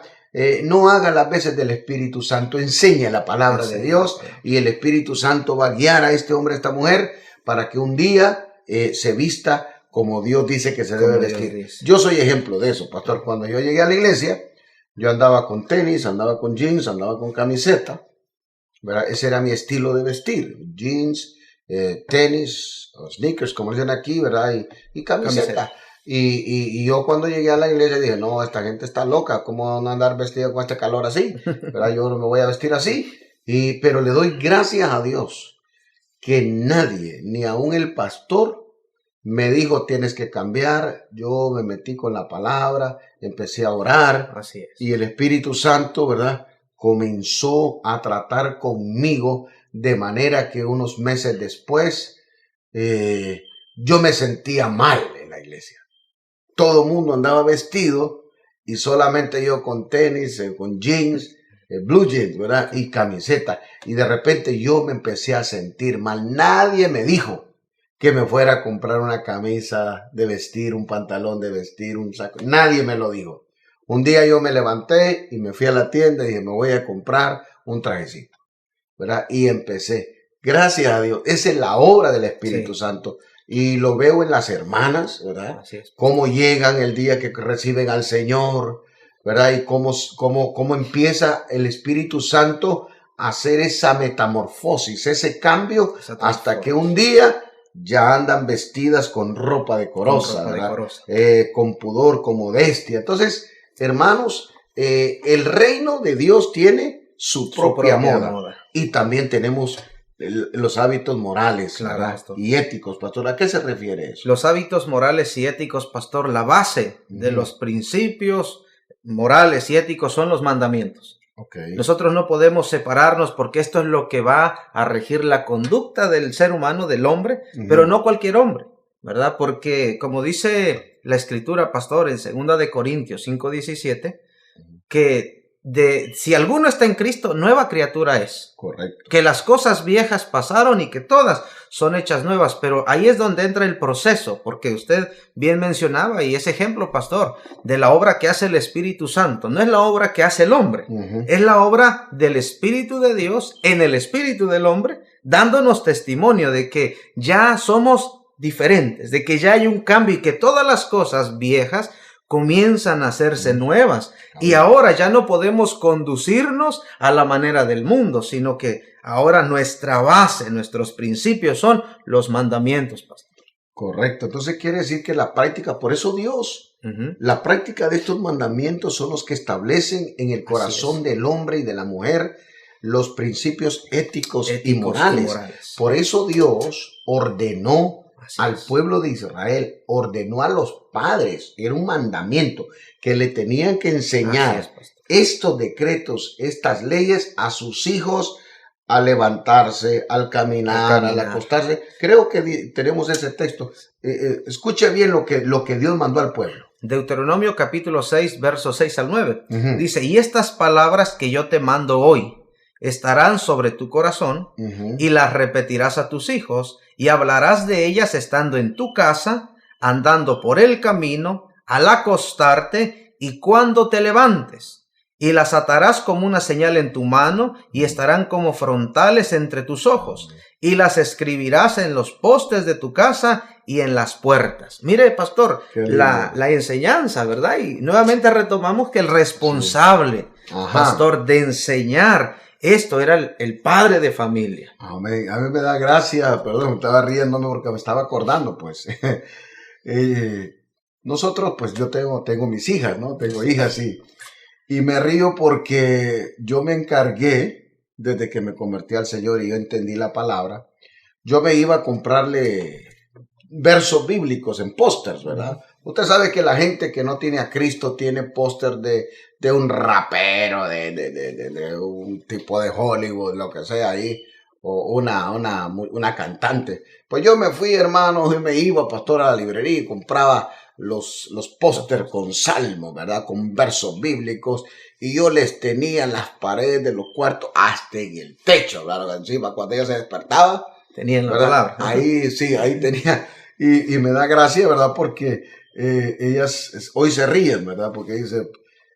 No haga las veces del Espíritu Santo, enseñe la palabra de Dios y el Espíritu Santo va a guiar a este hombre, a esta mujer, para que un día se vista como Dios dice que se debe vestir. Yo soy ejemplo de eso, pastor. Cuando yo llegué a la iglesia, yo andaba con tenis, andaba con jeans, andaba con camiseta, ¿verdad? Ese era mi estilo de vestir, jeans, tenis, sneakers, como dicen aquí, ¿verdad? Y camiseta. Y yo cuando llegué a la iglesia dije, no, esta gente está loca, ¿cómo van a andar vestido con este calor así? ¿Verdad? Yo no me voy a vestir así. Pero le doy gracias a Dios que nadie, ni aun el pastor, me dijo, tienes que cambiar. Yo me metí con la palabra, empecé a orar. Así es. Y el Espíritu Santo, ¿verdad?, comenzó a tratar conmigo de manera que unos meses después yo me sentía mal en la iglesia. todo el mundo andaba vestido y solamente yo con tenis, con jeans, blue jeans, ¿verdad? Y camiseta. Y de repente yo me empecé a sentir mal. Nadie me dijo que me fuera a comprar una camisa de vestir, un pantalón de vestir, un saco. Nadie me lo dijo. Un día yo me levanté y me fui a la tienda y dije, me voy a comprar un trajecito, ¿verdad? Y empecé. Gracias a Dios. Esa es la obra del Espíritu Santo. Y lo veo en las hermanas, ¿verdad? Así es. Cómo llegan el día que reciben al Señor, ¿verdad? Y cómo empieza el Espíritu Santo a hacer esa metamorfosis, ese cambio, hasta que un día ya andan vestidas con ropa decorosa, ¿verdad? Con pudor, con modestia. Entonces, hermanos, el reino de Dios tiene su propia moda. Y también tenemos los hábitos morales, ¿verdad? Y éticos, pastor. ¿A qué se refiere eso? Los hábitos morales y éticos, pastor, la base de los principios morales y éticos son los mandamientos. Nosotros no podemos separarnos porque esto es lo que va a regir la conducta del ser humano, del hombre, pero no cualquier hombre, ¿verdad? Porque como dice la escritura, pastor, en 2 de Corintios 5:17, que si alguno está en Cristo, nueva criatura es. Correcto. Que las cosas viejas pasaron y que todas son hechas nuevas, pero ahí es donde entra el proceso, porque usted bien mencionaba, y ese ejemplo, pastor, de la obra que hace el Espíritu Santo, no es la obra que hace el hombre, es la obra del Espíritu de Dios en el Espíritu del hombre, dándonos testimonio de que ya somos diferentes, de que ya hay un cambio y que todas las cosas viejas comienzan a hacerse nuevas. Y ahora ya no podemos conducirnos a la manera del mundo, sino que ahora nuestra base, nuestros principios son los mandamientos, pastor. Correcto. Entonces quiere decir que la práctica, por eso Dios, la práctica de estos mandamientos son los que establecen en el corazón del hombre y de la mujer los principios éticos y morales. Por eso Dios ordenó al pueblo de Israel, ordenó a los padres, era un mandamiento que le tenían que enseñar estos decretos, estas leyes a sus hijos al levantarse, al caminar, al acostarse. Creo que tenemos ese texto. Escuche bien lo que Dios mandó al pueblo. Deuteronomio capítulo 6, versos 6 al 9. Dice, y estas palabras que yo te mando hoy estarán sobre tu corazón y las repetirás a tus hijos y hablarás de ellas estando en tu casa, andando por el camino, al acostarte y cuando te levantes. Y las atarás como una señal en tu mano y estarán como frontales entre tus ojos. Y las escribirás en los postes de tu casa y en las puertas. Mire, pastor, la enseñanza, ¿verdad? Y nuevamente retomamos que el responsable, pastor, de enseñar esto era el padre de familia. Amén. A mí me da gracia, perdón, estaba riéndome porque me estaba acordando, pues. Nosotros, pues yo tengo mis hijas, ¿no? Tengo hijas y me río porque yo me encargué, desde que me convertí al Señor y yo entendí la palabra, yo me iba a comprarle versos bíblicos en pósters, ¿verdad? Usted sabe que la gente que no tiene a Cristo tiene póster de un rapero, de un tipo de Hollywood, lo que sea ahí, o una cantante. Pues yo me fui, hermano, y me iba, pastor, a la librería y compraba los póster con salmos, ¿verdad? Con versos bíblicos, y yo les tenía en las paredes de los cuartos, hasta en el techo, claro, encima, cuando ella se despertaba. Tenían la palabra. Ahí, sí, ahí tenía, y me da gracia, ¿verdad? Porque ellas hoy se ríen, ¿verdad? Porque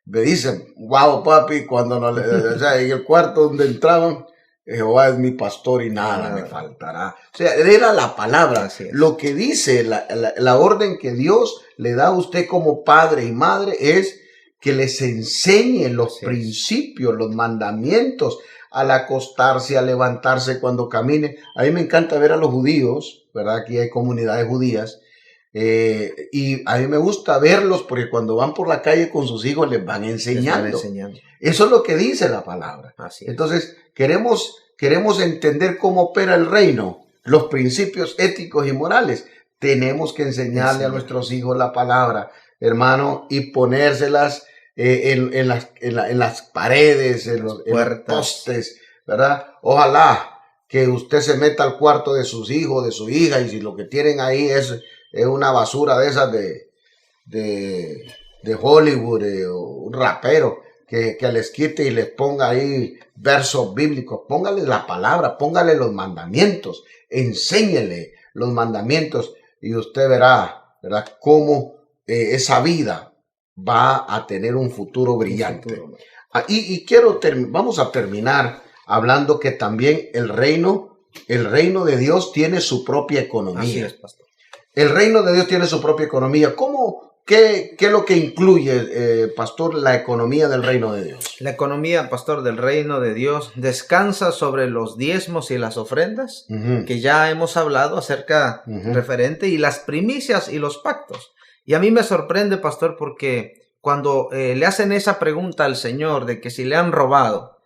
me dicen, wow, papi, cuando o sea, en el cuarto donde entraban, Jehová es mi pastor y nada me faltará. O sea, era la palabra, lo que dice, la orden que Dios le da a usted como padre y madre es que les enseñe los principios, los mandamientos, al acostarse, al levantarse, cuando camine. A mí me encanta ver a los judíos, ¿verdad? Aquí hay comunidades judías. Y a mí me gusta verlos porque cuando van por la calle con sus hijos les van enseñando. Eso es lo que dice la palabra. Entonces, queremos entender cómo opera el reino, los principios éticos y morales. Tenemos que enseñarle a nuestros hijos la palabra, hermano, y ponérselas en las paredes, en los postes, ¿verdad? Ojalá que usted se meta al cuarto de sus hijos, de su hija, y si lo que tienen ahí es una basura de esas de Hollywood, un rapero, que les quite y les ponga ahí versos bíblicos. Póngale la palabra, póngale los mandamientos, enséñele los mandamientos y usted verá, ¿verdad?, cómo esa vida va a tener un futuro brillante. Y vamos a terminar hablando que también el reino de Dios tiene su propia economía. Así es, pastor. El reino de Dios tiene su propia economía. ¿Qué es lo que incluye, pastor, la economía del reino de Dios? La economía, pastor, del reino de Dios descansa sobre los diezmos y las ofrendas, que ya hemos hablado acerca referente, y las primicias y los pactos. Y a mí me sorprende, pastor, porque cuando le hacen esa pregunta al Señor de que si le han robado,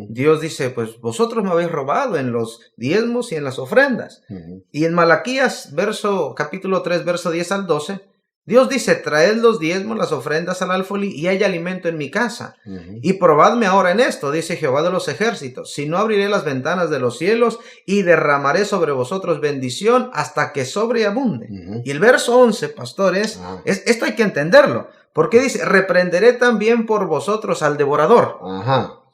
Dios dice, pues vosotros me habéis robado en los diezmos y en las ofrendas. Y en Malaquías, capítulo 3, verso 10 al 12, Dios dice, traed los diezmos, las ofrendas al alfolí, y hay alimento en mi casa. Y probadme ahora en esto, dice Jehová de los ejércitos, si no abriré las ventanas de los cielos y derramaré sobre vosotros bendición hasta que sobreabunde. Y el verso 11, pastores, esto hay que entenderlo, porque dice, reprenderé también por vosotros al devorador.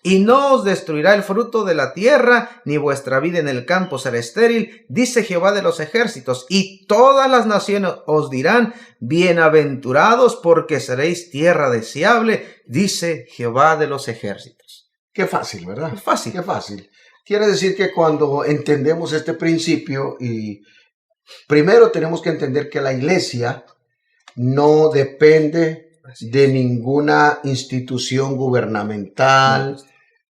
Y no os destruirá el fruto de la tierra, ni vuestra vida en el campo será estéril, dice Jehová de los ejércitos. Y todas las naciones os dirán, bienaventurados, porque seréis tierra deseable, dice Jehová de los ejércitos. Qué fácil, ¿verdad? Es fácil. Qué fácil. Quiere decir que cuando entendemos este principio, y primero tenemos que entender que la iglesia no depende de ninguna institución gubernamental,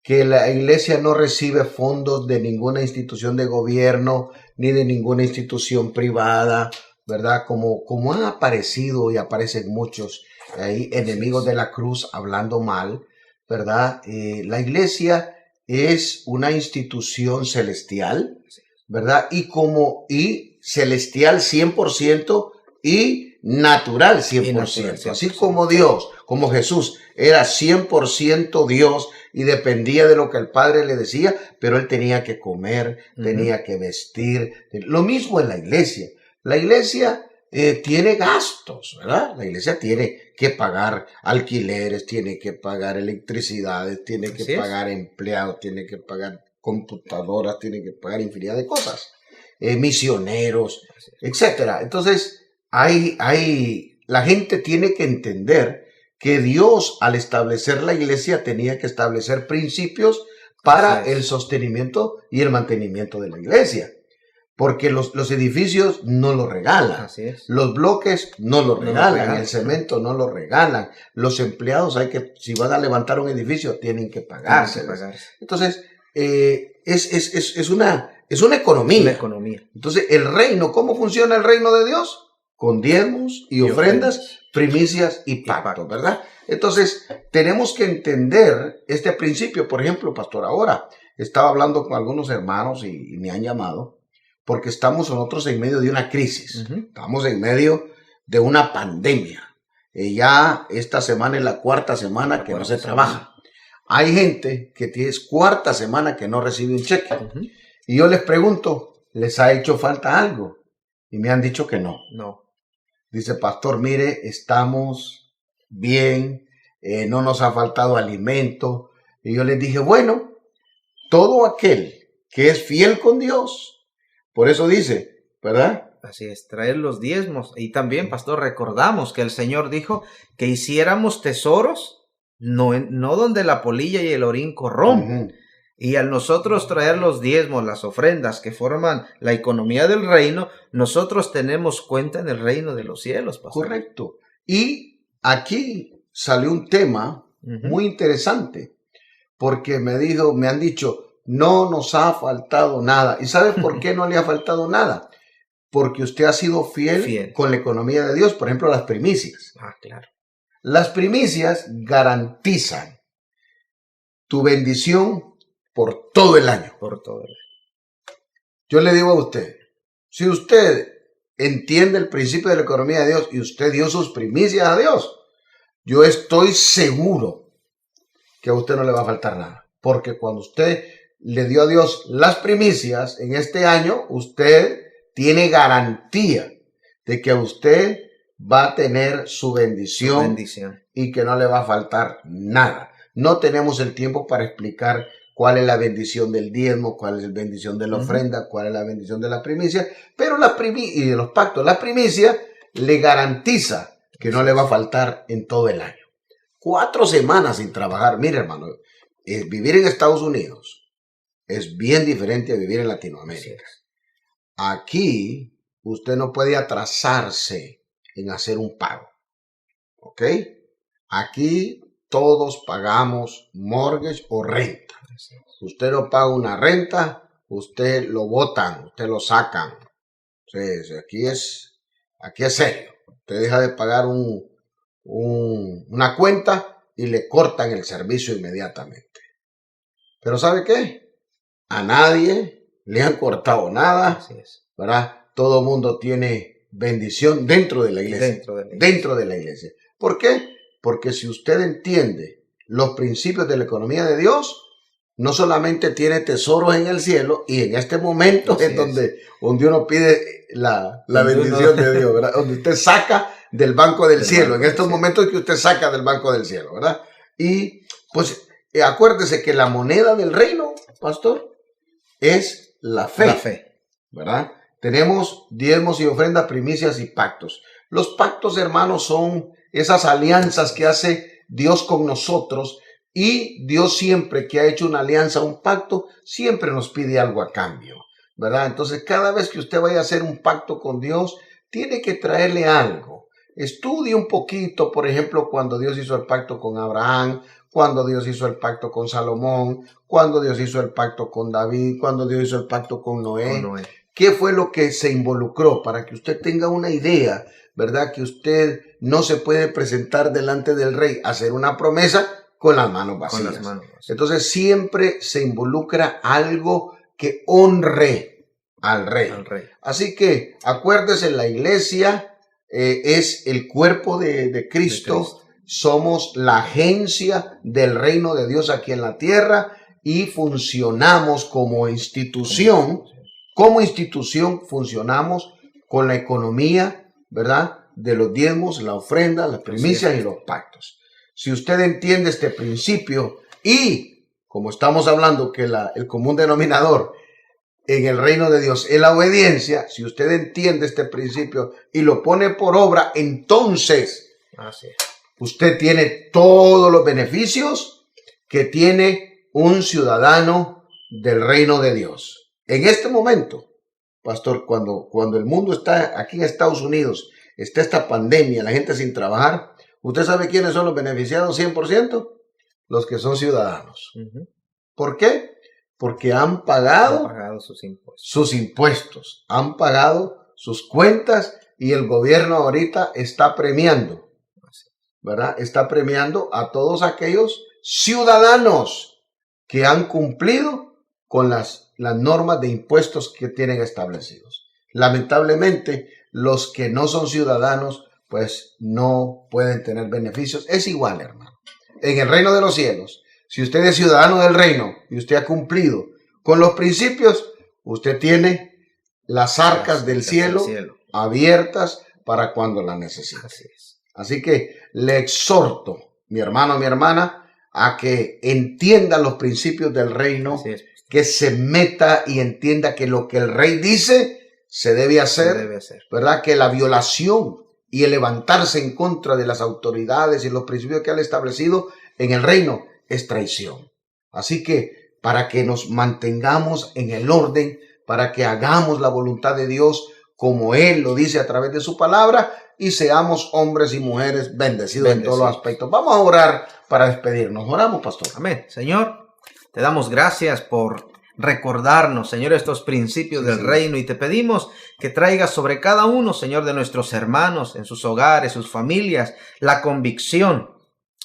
que la iglesia no recibe fondos de ninguna institución de gobierno ni de ninguna institución privada, ¿verdad? Como han aparecido y aparecen muchos ahí, enemigos de la cruz hablando mal, ¿verdad? La iglesia es una institución celestial, ¿verdad? Y celestial 100% y natural 100%. Así como Dios, como Jesús era 100% Dios y dependía de lo que el Padre le decía, pero él tenía que comer, tenía que vestir. Lo mismo en la iglesia. La iglesia tiene gastos, ¿verdad? La iglesia tiene que pagar alquileres, tiene que pagar electricidades, tiene que pagar empleados, tiene que pagar computadoras, tiene que pagar infinidad de cosas, misioneros, etcétera. Entonces, la gente tiene que entender que Dios, al establecer la iglesia, tenía que establecer principios para el sostenimiento y el mantenimiento de la iglesia. Porque los edificios no lo regalan. Así es. Los bloques no lo regalan. El cemento no lo regalan. Los empleados si van a levantar un edificio, tienen que pagarse. Entonces, es una economía. Una economía. Entonces, el reino, ¿cómo funciona el reino de Dios? Con diezmos y ofrendas, primicias y pactos, ¿verdad? Entonces, tenemos que entender este principio. Por ejemplo, pastor, ahora estaba hablando con algunos hermanos y me han llamado porque estamos nosotros en medio de una crisis. Estamos en medio de una pandemia. Ya esta semana es la cuarta semana que no se trabaja. Hay gente que tiene cuarta semana que no recibe un cheque. Y yo les pregunto, ¿les ha hecho falta algo? Y me han dicho que no. No. Dice, pastor, mire, estamos bien, no nos ha faltado alimento. Y yo les dije, bueno, todo aquel que es fiel con Dios, por eso dice, ¿verdad? Así es, traer los diezmos. Y también, pastor, recordamos que el Señor dijo que hiciéramos tesoros, no donde la polilla y el orín corrompen. Y al nosotros traer los diezmos, las ofrendas que forman la economía del reino, nosotros tenemos cuenta en el reino de los cielos, pastor. Correcto. Y aquí salió un tema muy interesante, porque me han dicho, no nos ha faltado nada. ¿Y sabe por qué no le ha faltado nada? Porque usted ha sido fiel con la economía de Dios. Por ejemplo, las primicias. Claro. Las primicias garantizan tu bendición por todo el año. Por todo el año. Yo le digo a usted, si usted entiende el principio de la economía de Dios y usted dio sus primicias a Dios, yo estoy seguro que a usted no le va a faltar nada. Porque cuando usted le dio a Dios las primicias en este año, usted tiene garantía de que a usted va a tener su bendición, y que no le va a faltar nada. No tenemos el tiempo para explicar cuál es la bendición del diezmo, cuál es la bendición de la ofrenda, cuál es la bendición de la primicia, pero y de los pactos. La primicia le garantiza que no le va a faltar en todo el año. 4 semanas sin trabajar. Mire, hermano, vivir en Estados Unidos es bien diferente a vivir en Latinoamérica. Aquí usted no puede atrasarse en hacer un pago. ¿Ok? Aquí todos pagamos mortgage o renta. Usted no paga una renta, usted lo botan, usted lo sacan. Sí, aquí es serio. Usted deja de pagar una cuenta y le cortan el servicio inmediatamente. Pero ¿sabe qué? A nadie le han cortado nada, ¿verdad? Todo el mundo tiene bendición dentro de la iglesia. Dentro de la iglesia. ¿Por qué? Porque si usted entiende los principios de la economía de Dios, no solamente tiene tesoros en el cielo, y en este momento es donde uno pide la bendición de Dios, ¿verdad? Donde usted saca del banco del cielo. En estos momentos es que usted saca del banco del cielo, ¿verdad? Y pues acuérdese que la moneda del reino, pastor, es la fe. ¿Verdad? Tenemos diezmos y ofrendas, primicias y pactos. Los pactos, hermanos, son esas alianzas que hace Dios con nosotros, y Dios siempre que ha hecho una alianza, un pacto, siempre nos pide algo a cambio, ¿verdad? Entonces, cada vez que usted vaya a hacer un pacto con Dios, tiene que traerle algo. Estudie un poquito, por ejemplo, cuando Dios hizo el pacto con Abraham, cuando Dios hizo el pacto con Salomón, cuando Dios hizo el pacto con David, cuando Dios hizo el pacto con Noé. ¿Qué fue lo que se involucró? Para que usted tenga una idea, ¿verdad? Que usted no se puede presentar delante del rey a hacer una promesa con las manos vacías. Entonces siempre se involucra algo que honre al rey. Así que acuérdese, la iglesia es el cuerpo de Cristo. Somos la agencia del reino de Dios aquí en la tierra, y funcionamos como institución. Como institución funcionamos con la economía, ¿verdad? De los diezmos, la ofrenda, las primicias y los pactos. Si usted entiende este principio, y como estamos hablando que el común denominador en el reino de Dios es la obediencia, si usted entiende este principio y lo pone por obra, entonces usted tiene todos los beneficios que tiene un ciudadano del reino de Dios. En este momento, pastor, cuando el mundo está aquí en Estados Unidos, está esta pandemia, la gente sin trabajar, ¿usted sabe quiénes son los beneficiados 100%? Los que son ciudadanos. ¿Por qué? Porque han pagado sus impuestos, han pagado sus cuentas, y el gobierno ahorita está premiando, ¿verdad? Está premiando a todos aquellos ciudadanos que han cumplido con las normas de impuestos que tienen establecidos. Lamentablemente, los que no son ciudadanos, pues no pueden tener beneficios. Es igual, hermano. En el reino de los cielos, si usted es ciudadano del reino y usted ha cumplido con los principios, usted tiene las arcas del cielo abiertas para cuando la necesite. Así que le exhorto, mi hermano, mi hermana, a que entienda los principios del reino, que se meta y entienda que lo que el rey dice se debe hacer, ¿verdad? Que la violación y el levantarse en contra de las autoridades y los principios que han establecido en el reino es traición. Así que para que nos mantengamos en el orden, para que hagamos la voluntad de Dios como Él lo dice a través de su palabra, y seamos hombres y mujeres bendecidos en todos los aspectos. Vamos a orar para despedirnos. Oramos, pastor. Amén. Señor, te damos gracias por recordarnos, Señor, estos principios del reino, y te pedimos que traigas sobre cada uno, Señor, de nuestros hermanos, en sus hogares, sus familias, la convicción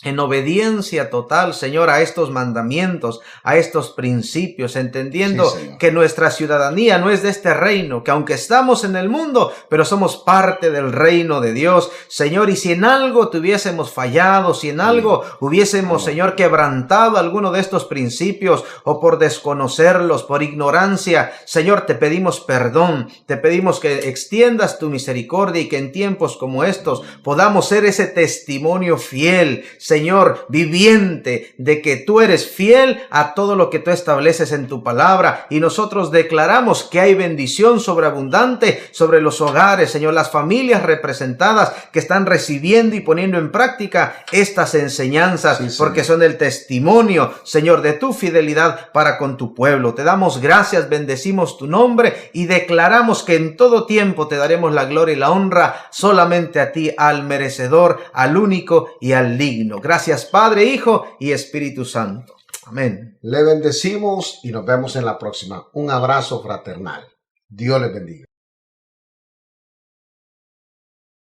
en obediencia total, Señor, a estos mandamientos, a estos principios, entendiendo Sí, Señor. que nuestra ciudadanía no es de este reino, que aunque estamos en el mundo, pero somos parte del reino de Dios, Señor, y si en algo tuviésemos fallado, si en algo hubiésemos, Señor, quebrantado alguno de estos principios, o por desconocerlos, por ignorancia, Señor, te pedimos perdón, te pedimos que extiendas tu misericordia y que en tiempos como estos podamos ser ese testimonio fiel, Señor, viviente, de que tú eres fiel a todo lo que tú estableces en tu palabra, y nosotros declaramos que hay bendición sobreabundante sobre los hogares, Señor, las familias representadas que están recibiendo y poniendo en práctica estas enseñanzas, Sí, Señor. porque son el testimonio, Señor, de tu fidelidad para con tu pueblo. Te damos gracias, bendecimos tu nombre y declaramos que en todo tiempo te daremos la gloria y la honra solamente a ti, al merecedor, al único y al digno. Gracias, Padre, Hijo y Espíritu Santo. Amén. Le bendecimos y nos vemos en la próxima. Un abrazo fraternal. Dios les bendiga.